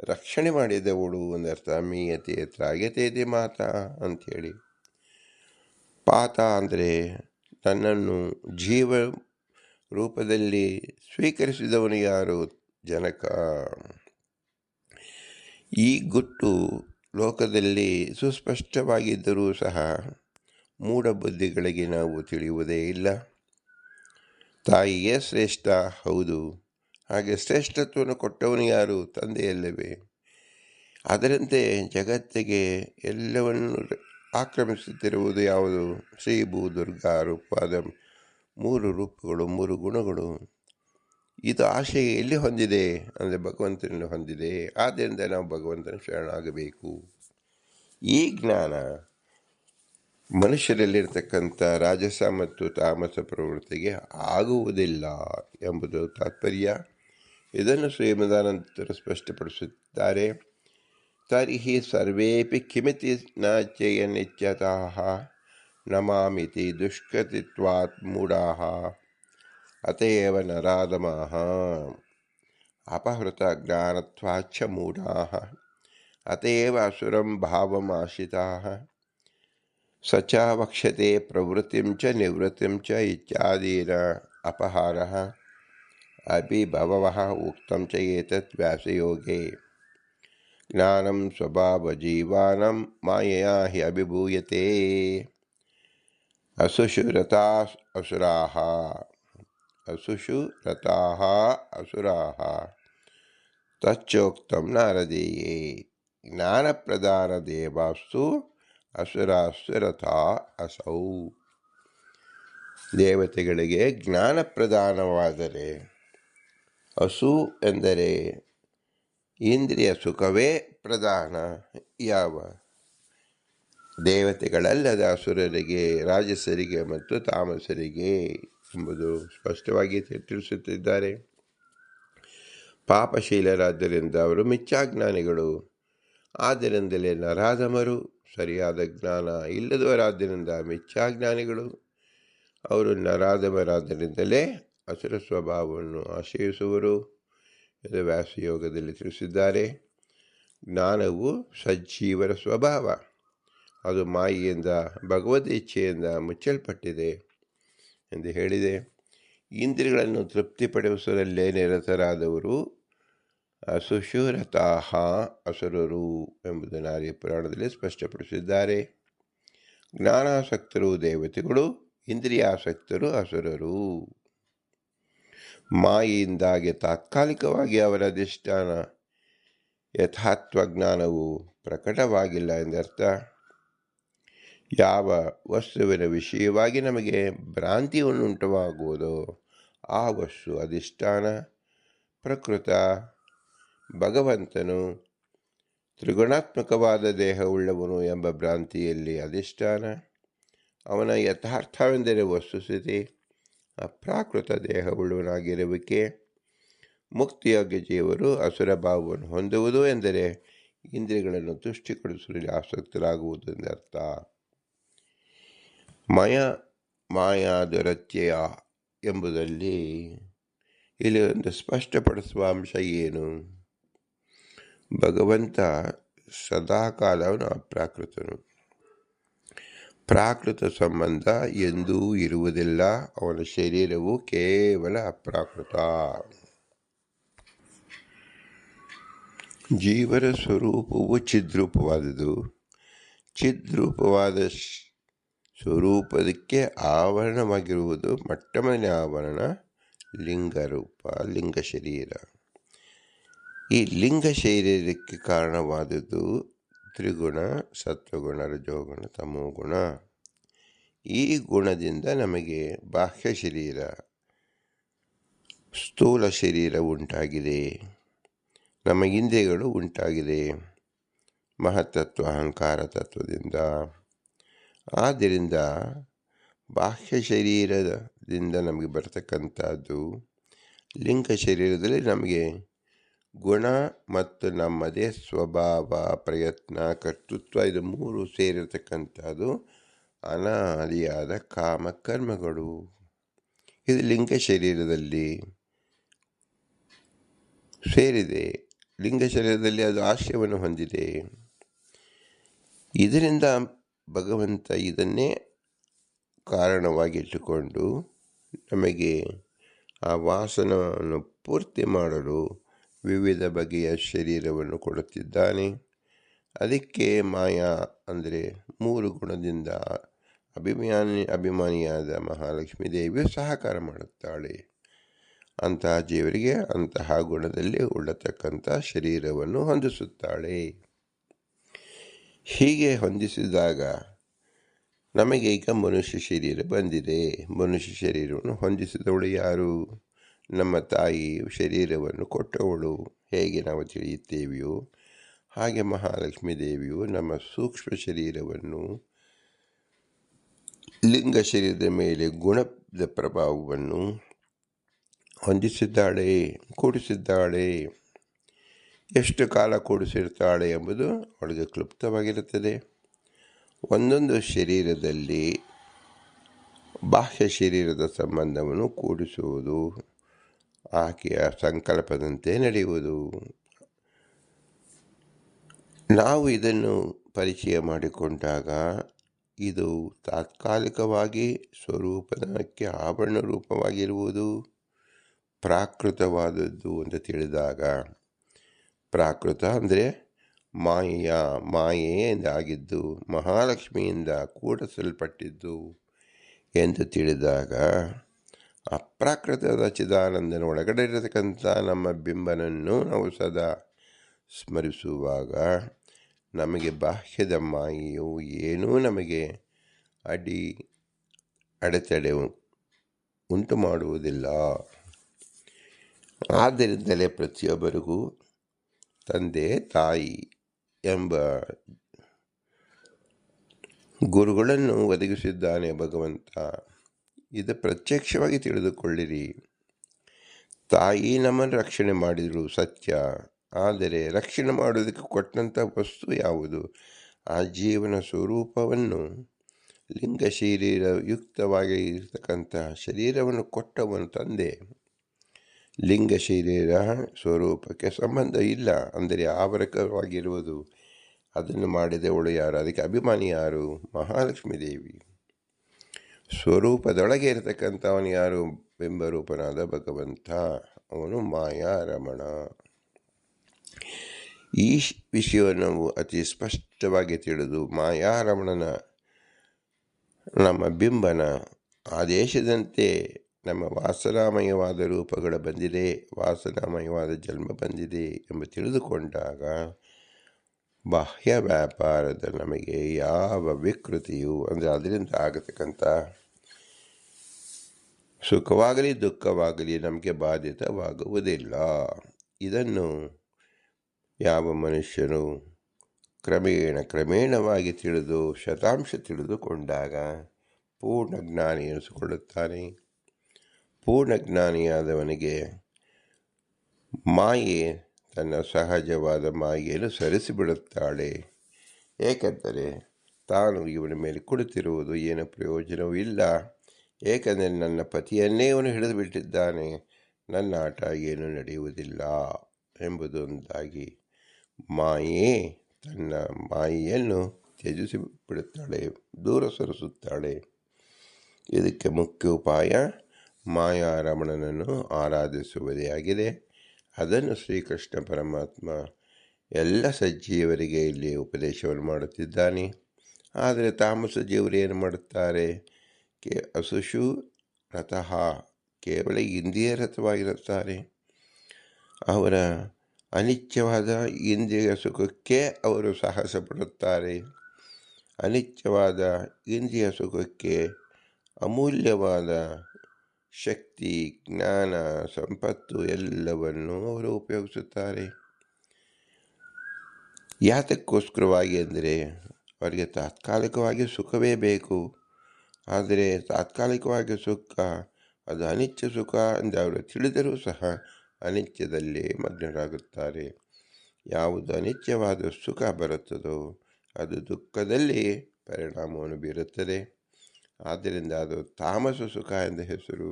ರಕ್ಷಣೆ ಮಾಡಿದವಳು ಒಂದರ್ಥ. ಮೀಯತೆ ತ್ರಾಗತೇದೆ ಮಾತಾ ಅಂಥೇಳಿ. ಪಾತ ಅಂದರೆ ನನ್ನನ್ನು ಜೀವ ರೂಪದಲ್ಲಿ ಸ್ವೀಕರಿಸಿದವನು ಯಾರು? ಜನಕ. ಈ ಗುಟ್ಟು ಲೋಕದಲ್ಲಿ ಸುಸ್ಪಷ್ಟವಾಗಿದ್ದರೂ ಸಹ ಮೂಢಬುದ್ಧಿಗಳಿಗೆ ನಾವು ತಿಳಿಯುವುದೇ ಇಲ್ಲ. ತಾಯಿಯೇ ಶ್ರೇಷ್ಠ, ಹೌದು. ಹಾಗೆ ಶ್ರೇಷ್ಠತ್ವವನ್ನು ಕೊಟ್ಟವನು ಯಾರು? ತಂದೆಯಲ್ಲವೇ. ಅದರಂತೆ ಜಗತ್ತಿಗೆ ಎಲ್ಲವನ್ನು ಆಕ್ರಮಿಸುತ್ತಿರುವುದು ಯಾವುದು? ಶ್ರೀ ಭೂ ದುರ್ಗಾ ರೂಪವಾದ 3 ರೂಪಗಳು, 3 ಗುಣಗಳು. ಇದು ಆಶಯ ಎಲ್ಲಿ ಹೊಂದಿದೆ ಅಂದರೆ ಭಗವಂತನಲ್ಲಿ ಹೊಂದಿದೆ. ಆದ್ದರಿಂದ ನಾವು ಭಗವಂತನ ಶರಣಾಗಬೇಕು. ಈ ಜ್ಞಾನ ಮನುಷ್ಯರಲ್ಲಿರ್ತಕ್ಕಂಥ ರಾಜಸ ಮತ್ತು ತಾಮಸ ಪ್ರವೃತ್ತಿಗೆ ಆಗುವುದಿಲ್ಲ ಎಂಬುದು ತಾತ್ಪರ್ಯ. ಇದನ್ನು ಶ್ರೀಮದಾನಂದರು ಸ್ಪಷ್ಟಪಡಿಸುತ್ತಾರೆ. ತರ್ಹಿ ಸರ್ವೇಪಿ ಕಿಮಿತಿ ನ ಚಯನಿತ್ಯತಃ ನಮಾಮಿತಿ ದುಷ್ಕೃತಿತ್ವಾತ್ ಮೂಢಾಃ ಅತಯೇವ ನರಾಧಮಾಃ ಅಪಹೃತ ಜ್ಞಾನತ್ವಾಚ್ಚ ಮೂಢಾಃ ಅತಯೇವ ಅಸುರಂ ಭಾವಮಾಶ್ರಿತಾಃ ಸಚ ವಕ್ಷ್ಯತೆ ಪ್ರವೃತ್ತಿಂ ಚ ನಿವೃತ್ತಿಂ ಚ ಇತ್ಯಾದೀನ ಅಪಹಾರಃ ಅಪಿ ಬಹವಃ ಉಕ್ತಂ ಚ ಏತತ್ ವ್ಯಾಸಯೋಗೇ. ಜ್ಞಾನಂ ಸ್ವಭಾವಜೀವಾನಾಂ ಮಾಯೆಯಾ ಹಿ ಅಭಿಭೂಯತೆ ಅಸುಷು ರತಾಃ ಅಸುರಾಃ ತಚ್ಚೋಕ್ತಂ ನಾರದೀಯೇ. ಜ್ಞಾನಪ್ರಧಾನ ದೇವಾಸ್ತು ಅಸುರಾಸ್ತು ರಥಾ ಅಸೌ. ದೇವತೆಗಳಿಗೆ ಜ್ಞಾನ ಪ್ರಧಾನವಾದರೆ, ಅಸು ಎಂದರೆ ಇಂದ್ರಿಯ ಸುಖವೇ ಪ್ರಧಾನ. ಯಾವ ದೇವತೆಗಳಲ್ಲದ ಅಸುರರಿಗೆ, ರಾಜಸರಿಗೆ ಮತ್ತು ತಾಮಸರಿಗೆ ಎಂಬುದು ಸ್ಪಷ್ಟವಾಗಿ ತಿಳಿಸುತ್ತಿದ್ದಾರೆ. ಪಾಪಶೀಲರಾದ್ದರಿಂದ ಅವರು ಮಿಥ್ಯಾಜ್ಞಾನಿಗಳು. ಆದ್ದರಿಂದಲೇ ನರಾಧಮರು. ಸರಿಯಾದ ಜ್ಞಾನ ಇಲ್ಲದವರಾದ್ದರಿಂದ ಮಿಥ್ಯಾಜ್ಞಾನಿಗಳು. ಅವರು ನರಾಧಮರಾದ್ದರಿಂದಲೇ ಅಸುರ ಸ್ವಭಾವವನ್ನು ಆಶ್ರಯಿಸುವರು ಎಂದು ವ್ಯಾಸಯೋಗದಲ್ಲಿ ತಿಳಿಸಿದ್ದಾರೆ. ಜ್ಞಾನವು ಸಜ್ಜೀವರ ಸ್ವಭಾವ. ಅದು ಮಾಯೆಯಿಂದ, ಭಗವದ್ ಇಚ್ಛೆಯಿಂದ ಮುಚ್ಚಲ್ಪಟ್ಟಿದೆ ಎಂದು ಹೇಳಿದೆ. ಇಂದ್ರಿಯಗಳನ್ನು ತೃಪ್ತಿಪಡಿಸುವುದರಲ್ಲೇ ನಿರತರಾದವರು ಅಸುಷುರತಾಃ ಅಸುರರು ಎಂಬುದು ನಾರಿ ಪುರಾಣದಲ್ಲಿ ಸ್ಪಷ್ಟಪಡಿಸಿದ್ದಾರೆ. ಜ್ಞಾನಾಸಕ್ತರು ದೇವತೆಗಳು, ಇಂದ್ರಿಯಾಸಕ್ತರು ಅಸುರರು. ಮಾಯೆಯಿಂದಾಗಿ ತಾತ್ಕಾಲಿಕವಾಗಿ ಅವರ ಅಧಿಷ್ಠಾನ ಯಥಾತ್ವಜ್ಞಾನವು ಪ್ರಕಟವಾಗಿಲ್ಲ ಎಂದರ್ಥ. ಯಾವ ವಸ್ತುವಿನ ವಿಷಯವಾಗಿ ನಮಗೆ ಭ್ರಾಂತಿಯನ್ನುಂಟುವಾಗುವುದೋ ಆ ವಸ್ತು ಅಧಿಷ್ಠಾನ. ಪ್ರಕೃತ ಭಗವಂತನು ತ್ರಿಗುಣಾತ್ಮಕವಾದ ದೇಹವುಳ್ಳವನು ಎಂಬ ಭ್ರಾಂತಿಯಲ್ಲಿ ಅಧಿಷ್ಠಾನ. ಅವನ ಯಥಾರ್ಥವೆಂದರೆ ವಸ್ತುಸ್ಥಿತಿ ಅಪ್ರಾಕೃತ ದೇಹವುಳ್ಳವನಾಗಿರುವಿಕೆ. ಮುಕ್ತಿಯೋಗ್ಯ ಜೀವರು ಅಸುರ ಭಾವವನ್ನು ಹೊಂದುವುದು ಎಂದರೆ ಇಂದ್ರಿಯಗಳನ್ನು ತುಷ್ಟಿಗೊಳಿಸುವಲ್ಲಿ ಆಸಕ್ತರಾಗುವುದು ಎಂದರ್ಥ. ಮಾಯಾದುರತ್ಯಯ ಎಂಬುದರಲ್ಲಿ ಇಲ್ಲಿ ಒಂದು ಸ್ಪಷ್ಟಪಡಿಸುವ ಅಂಶ ಏನು? ಭಗವಂತ ಸದಾಕಾಲವನು ಅಪ್ರಾಕೃತನು. ಪ್ರಾಕೃತ ಸಂಬಂಧ ಎಂದೂ ಇರುವುದಿಲ್ಲ. ಅವನ ಶರೀರವು ಕೇವಲ ಅಪ್ರಾಕೃತ. ಜೀವರ ಸ್ವರೂಪವು ಚಿದ್ರೂಪವಾದುದು. ಚಿದ್ರೂಪವಾದ ಸ್ವರೂಪದಕ್ಕೆ ಆವರಣವಾಗಿರುವುದು ಮೊಟ್ಟಮೊದಲನೇ ಆವರಣ ಲಿಂಗರೂಪ, ಲಿಂಗ ಶರೀರ. ಈ ಲಿಂಗ ಶರೀರಕ್ಕೆ ಕಾರಣವಾದದ್ದು ತ್ರಿಗುಣ, ಸತ್ವಗುಣ, ರಜೋಗುಣ, ತಮೋಗುಣ. ಈ ಗುಣದಿಂದ ನಮಗೆ ಬಾಹ್ಯ ಶರೀರ, ಸ್ಥೂಲ ಶರೀರ ಉಂಟಾಗಿದೆ, ನಮ್ಮ ಇಂದ್ರಿಯಗಳು ಉಂಟಾಗಿದೆ ಮಹತ್ತತ್ವ ಅಹಂಕಾರ ತತ್ವದಿಂದ. ಆದ್ದರಿಂದ ಬಾಹ್ಯ ಶರೀರದಿಂದ ನಮಗೆ ಬರ್ತಕ್ಕಂಥದ್ದು ಲಿಂಗ ಶರೀರದಲ್ಲಿ ನಮಗೆ ಗುಣ ಮತ್ತು ನಮ್ಮದೇ ಸ್ವಭಾವ, ಪ್ರಯತ್ನ, ಕರ್ತೃತ್ವ ಇದು ಮೂರು ಸೇರಿರ್ತಕ್ಕಂಥದ್ದು ಅನಾದಿಯಾದ ಕಾಮಕರ್ಮಗಳು. ಇದು ಲಿಂಗ ಶರೀರದಲ್ಲಿ ಸೇರಿದೆ. ಲಿಂಗ ಶರೀರದಲ್ಲಿ ಅದು ಆಶ್ರಯವನ್ನು ಹೊಂದಿದೆ. ಇದರಿಂದ ಭಗವಂತ ಇದನ್ನೇ ಕಾರಣವಾಗಿಟ್ಟುಕೊಂಡು ನಮಗೆ ಆ ವಾಸನವನ್ನು ಪೂರ್ತಿ ಮಾಡಲು ವಿವಿಧ ಬಗೆಯ ಶರೀರವನ್ನು ಕೊಡುತ್ತಿದ್ದಾನೆ. ಅದಕ್ಕೆ ಮಾಯಾ ಅಂದರೆ ಮೂರು ಗುಣದಿಂದ ಅಭಿಮಾನಿಯಾದ ಮಹಾಲಕ್ಷ್ಮೀ ದೇವಿಯು ಸಹಕಾರ ಮಾಡುತ್ತಾಳೆ. ಅಂತಹ ಜೀವರಿಗೆ ಅಂತಹ ಗುಣದಲ್ಲಿ ಉಳ್ಳತಕ್ಕಂಥ ಶರೀರವನ್ನು ಹೊಂದಿಸುತ್ತಾಳೆ. ಹೀಗೆ ಹೊಂದಿಸಿದಾಗ ನಮಗೆ ಈಗ ಮನುಷ್ಯ ಶರೀರ ಬಂದಿದೆ. ಮನುಷ್ಯ ಶರೀರವನ್ನು ಹೊಂದಿಸಿದವಳು ಯಾರು? ನಮ್ಮ ತಾಯಿ ಶರೀರವನ್ನು ಕೊಟ್ಟವಳು. ಹೇಗೆ ನಾವು ತಿಳಿಯುತ್ತೇವೆಯೋ ಹಾಗೆ ಮಹಾಲಕ್ಷ್ಮೀ ದೇವಿಯು ನಮ್ಮ ಸೂಕ್ಷ್ಮ ಶರೀರವನ್ನು, ಲಿಂಗ ಶರೀರದ ಮೇಲೆ ಗುಣದ ಪ್ರಭಾವವನ್ನು ಹೊಂದಿಸಿದ್ದಾಳೆ, ಕೂಡಿಸಿದ್ದಾಳೆ. ಎಷ್ಟು ಕಾಲ ಕೂಡಿಸಿರ್ತಾಳೆ ಎಂಬುದು ಅವಳಿಗೆ ಕ್ಲುಪ್ತವಾಗಿರುತ್ತದೆ. ಒಂದೊಂದು ಶರೀರದಲ್ಲಿ ಬಾಹ್ಯ ಶರೀರದ ಸಂಬಂಧವನ್ನು ಕೂಡಿಸುವುದು ಆಕೆಯ ಸಂಕಲ್ಪದಂತೆ ನಡೆಯುವುದು. ನಾವು ಇದನ್ನು ಪರಿಚಯ ಮಾಡಿಕೊಂಡಾಗ ಇದು ತಾತ್ಕಾಲಿಕವಾಗಿ ಸ್ವರೂಪದಕ್ಕೆ ಆವರಣ ರೂಪವಾಗಿರುವುದು ಪ್ರಾಕೃತವಾದದ್ದು ಅಂತ ತಿಳಿದಾಗ, ಪ್ರಾಕೃತ ಅಂದರೆ ಮಾಯೆಯಿಂದಾಗಿದ್ದು ಮಹಾಲಕ್ಷ್ಮಿಯಿಂದ ಕೂಡಿಸಲ್ಪಟ್ಟಿದ್ದು ಎಂದು ತಿಳಿದಾಗ, ಅಪ್ರಾಕೃತದ ಚಿದಾನಂದನ ಒಳಗಡೆ ಇರತಕ್ಕಂಥ ನಮ್ಮ ಬಿಂಬನನ್ನು ನಾವು ಸದಾ ಸ್ಮರಿಸುವಾಗ ನಮಗೆ ಬಾಹ್ಯದ ಮಾಯೆಯು ಏನೂ ನಮಗೆ ಅಡೆತಡೆ ಉಂಟು ಮಾಡುವುದಿಲ್ಲ. ಆದ್ದರಿಂದಲೇ ಪ್ರತಿಯೊಬ್ಬರಿಗೂ ತಂದೆ ತಾಯಿ ಎಂಬ ಗುರುಗಳನ್ನು ಒದಗಿಸಿದ್ದಾನೆ ಭಗವಂತ. ಇದು ಪ್ರತ್ಯಕ್ಷವಾಗಿ ತಿಳಿದುಕೊಳ್ಳಿರಿ. ತಾಯಿ ನಮ್ಮನ್ನು ರಕ್ಷಣೆ ಮಾಡಿದರು ಸತ್ಯ, ಆದರೆ ರಕ್ಷಣೆ ಮಾಡೋದಕ್ಕೆ ಕೊಟ್ಟಂಥ ವಸ್ತು ಯಾವುದು? ಆ ಜೀವನ ಸ್ವರೂಪವನ್ನು, ಲಿಂಗ ಶರೀರ ಯುಕ್ತವಾಗಿ ಇರತಕ್ಕಂಥ ಶರೀರವನ್ನು ಕೊಟ್ಟವನು ತಂದೆ. ಲಿಂಗ ಶರೀರ ಸ್ವರೂಪಕ್ಕೆ ಸಂಬಂಧ ಇಲ್ಲ, ಅಂದರೆ ಆವರಕವಾಗಿರುವುದು. ಅದನ್ನು ಮಾಡಿದವಳು ಯಾರು? ಅದಕ್ಕೆ ಅಭಿಮಾನಿ ಯಾರು? ಮಹಾಲಕ್ಷ್ಮೀ ದೇವಿ. ಸ್ವರೂಪದೊಳಗೆ ಇರತಕ್ಕಂಥವನು ಯಾರು? ಬಿಂಬರೂಪನಾದ ಭಗವಂತ. ಅವನು ಮಾಯಾರಮಣ. ಈ ವಿಷಯವನ್ನು ನಾವು ಅತಿ ಸ್ಪಷ್ಟವಾಗಿ ತಿಳಿದು ಮಾಯಾರಮಣನ ನಮ್ಮ ಬಿಂಬನ ಆದೇಶದಂತೆ ನಮ್ಮ ವಾಸನಾಮಯವಾದ ರೂಪಗಳು ಬಂದಿದೆ, ವಾಸನಾಮಯವಾದ ಜನ್ಮ ಬಂದಿದೆ ಎಂಬ ತಿಳಿದುಕೊಂಡಾಗ ಬಾಹ್ಯ ವ್ಯಾಪಾರದ ನಮಗೆ ಯಾವ ವಿಕೃತಿಯು, ಅಂದರೆ ಅದರಿಂದ ಆಗತಕ್ಕಂಥ ಸುಖವಾಗಲಿ ದುಃಖವಾಗಲಿ ನಮಗೆ ಬಾಧಿತವಾಗುವುದಿಲ್ಲ. ಇದನ್ನು ಯಾವ ಮನುಷ್ಯನು ಕ್ರಮೇಣವಾಗಿ ತಿಳಿದು ಶತಾಂಶ ತಿಳಿದುಕೊಂಡಾಗ ಪೂರ್ಣ ಜ್ಞಾನಿ ಎನಿಸಿಕೊಳ್ಳುತ್ತಾನೆ. ಪೂರ್ಣ ಜ್ಞಾನಿಯಾದವನಿಗೆ ಮಾಯೆ ತನ್ನ ಸಹಜವಾದ ಮಾಯೆಯನ್ನು ಸರಿಸಿಬಿಡುತ್ತಾಳೆ. ಏಕೆಂದರೆ ತಾನು ಇವನ ಮೇಲೆ ಕುಳಿತಿರುವುದು ಏನು ಪ್ರಯೋಜನವೂ ಇಲ್ಲ. ಏಕೆಂದರೆ ನನ್ನ ಪತಿಯನ್ನೇ ಇವನು ಹಿಡಿದು ಬಿಟ್ಟಿದ್ದಾನೆ, ನನ್ನ ಆಟ ಏನು ನಡೆಯುವುದಿಲ್ಲ ಎಂಬುದೊಂದಾಗಿ ಮಾಯೆ ತನ್ನ ಮಾಯೆಯನ್ನು ತ್ಯಜಿಸಿ ಬಿಡುತ್ತಾಳೆ, ದೂರ ಸರಿಸುತ್ತಾಳೆ. ಇದಕ್ಕೆ ಮುಖ್ಯ ಉಪಾಯ ಮಾಯಾರಮಣನನ್ನು ಆರಾಧಿಸುವುದೇ ಆಗಿದೆ. ಅದನ್ನು ಶ್ರೀಕೃಷ್ಣ ಪರಮಾತ್ಮ ಎಲ್ಲ ಸಜ್ಜೀವರಿಗೆ ಇಲ್ಲಿ ಉಪದೇಶವನ್ನು ಮಾಡುತ್ತಿದ್ದಾನೆ. ಆದರೆ ತಾಮಸ ಜೀವರು ಏನು ಮಾಡುತ್ತಾರೆ? ಅಸುಷು ರಥಃ, ಕೇವಲ ಇಂದ್ರಿಯ ರಥವಾಗಿರುತ್ತಾರೆ. ಅವರ ಅನಿತ್ಯವಾದ ಇಂದ್ರಿಯ ಸುಖಕ್ಕೆ ಅವರು ಸಾಹಸ ಪಡುತ್ತಾರೆ. ಅನಿತ್ಯವಾದ ಇಂದ್ರಿಯ ಸುಖಕ್ಕೆ ಅಮೂಲ್ಯವಾದ ಶಕ್ತಿ, ಜ್ಞಾನ, ಸಂಪತ್ತು ಎಲ್ಲವನ್ನು ಅವರು ಉಪಯೋಗಿಸುತ್ತಾರೆ. ಯಾತಕ್ಕೋಸ್ಕರವಾಗಿ ಅಂದರೆ ಅವರಿಗೆ ತಾತ್ಕಾಲಿಕವಾಗಿ ಸುಖವೇ ಬೇಕು. ಆದರೆ ತಾತ್ಕಾಲಿಕವಾಗಿ ಸುಖ ಅದು ಅನಿತ್ಯ ಸುಖ ಎಂದು ಅವರು ತಿಳಿದರೂ ಸಹ ಅನಿತ್ಯದಲ್ಲಿ ಮಗ್ನರಾಗುತ್ತಾರೆ. ಯಾವುದು ಅನಿತ್ಯವಾದ ಸುಖ ಬರುತ್ತದೋ ಅದು ದುಃಖದಲ್ಲಿ ಪರಿಣಾಮವನ್ನು ಬೀರುತ್ತದೆ. ಆದ್ದರಿಂದ ಅದು ತಾಮಸ ಸುಖ ಎಂದ ಹೆಸರು.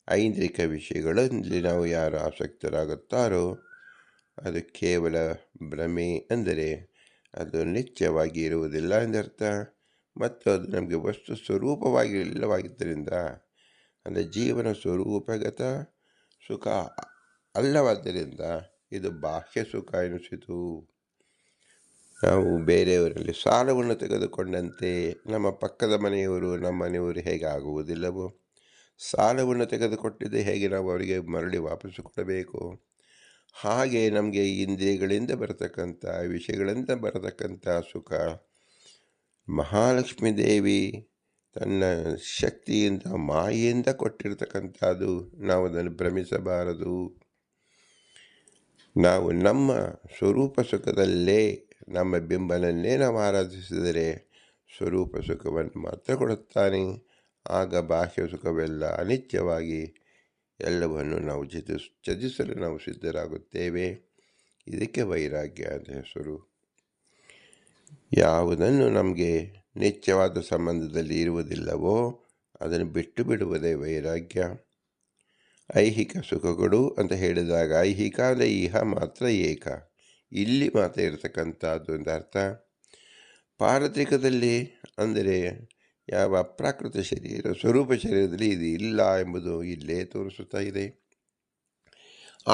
ಐಂದ್ರಿಕ ವಿಷಯಗಳಲ್ಲಿ ನಾವು ಯಾರು ಆಸಕ್ತರಾಗುತ್ತಾರೋ ಅದು ಕೇವಲ ಭ್ರಮೆ, ಅಂದರೆ ಅದು ನಿತ್ಯವಾಗಿ ಇರುವುದಿಲ್ಲ ಎಂದರ್ಥ. ಮತ್ತು ಅದು ನಮಗೆ ವಸ್ತು ಸ್ವರೂಪವಾಗಿ ಇಲ್ಲವಾಗಿದ್ದರಿಂದ ಅಂದರೆ ಜೀವನ ಸ್ವರೂಪಗತ ಸುಖ ಅಲ್ಲವಾದ್ದರಿಂದ ಇದು ಬಾಹ್ಯ ಸುಖ ಎನಿಸಿತು. ನಾವು ಬೇರೆಯವರಲ್ಲಿ ಸಾಲವನ್ನು ತೆಗೆದುಕೊಂಡಂತೆ ನಮ್ಮ ಪಕ್ಕದ ಮನೆಯವರು ನಮ್ಮ ಮನೆಯವರು ಹೇಗೆ ಆಗುವುದಿಲ್ಲವೋ, ಸಾಲವನ್ನು ತೆಗೆದುಕೊಟ್ಟಿದ್ದೆ ಹೇಗೆ ನಾವು ಅವರಿಗೆ ಮರಳಿ ವಾಪಸ್ಸು ಕೊಡಬೇಕು, ಹಾಗೆ ನಮಗೆ ಇಂದ್ರಿಯಗಳಿಂದ ಬರತಕ್ಕಂಥ ವಿಷಯಗಳಿಂದ ಬರತಕ್ಕಂಥ ಸುಖ ಮಹಾಲಕ್ಷ್ಮೀ ದೇವಿ ತನ್ನ ಶಕ್ತಿಯಿಂದ ಮಾಯೆಯಿಂದ ಕೊಟ್ಟಿರ್ತಕ್ಕಂಥದ್ದು. ನಾವು ಅದನ್ನು ಭ್ರಮಿಸಬಾರದು. ನಾವು ನಮ್ಮ ಸ್ವರೂಪ ಸುಖದಲ್ಲೇ ನಮ್ಮ ಬಿಂಬನನ್ನೇ ನಾವು ಆರಾಧಿಸಿದರೆ ಸ್ವರೂಪ ಸುಖವನ್ನು ಮಾತ್ರ ಕೊಡುತ್ತಾನೆ. ಆಗ ಬಾಹ್ಯ ಸುಖವೆಲ್ಲ ಅನಿತ್ಯವಾಗಿ ಎಲ್ಲವನ್ನು ನಾವು ತ್ಯಜಿಸಲು ನಾವು ಸಿದ್ಧರಾಗುತ್ತೇವೆ. ಇದಕ್ಕೆ ವೈರಾಗ್ಯ ಅಂತ ಹೆಸರು. ಯಾವುದನ್ನು ನಮಗೆ ನಿತ್ಯವಾದ ಸಂಬಂಧದಲ್ಲಿ ಇರುವುದಿಲ್ಲವೋ ಅದನ್ನು ಬಿಟ್ಟು ಬಿಡುವುದೇ ವೈರಾಗ್ಯ. ಐಹಿಕ ಸುಖಗಳು ಅಂತ ಹೇಳಿದಾಗ ಐಹಿಕ ಅಂದರೆ ಇಹ ಮಾತ್ರ ಏಕ, ಇಲ್ಲಿ ಮಾತ್ರ ಇರತಕ್ಕಂಥದ್ದು ಅಂತ ಅರ್ಥ. ಪಾರತ್ರಿಕದಲ್ಲಿ ಅಂದರೆ ಯಾವ ಅಪ್ರಾಕೃತ ಶರೀರ ಸ್ವರೂಪ ಶರೀರದಲ್ಲಿ ಇದು ಇಲ್ಲ ಎಂಬುದು ಇಲ್ಲೇ ತೋರಿಸುತ್ತಾ ಇದೆ.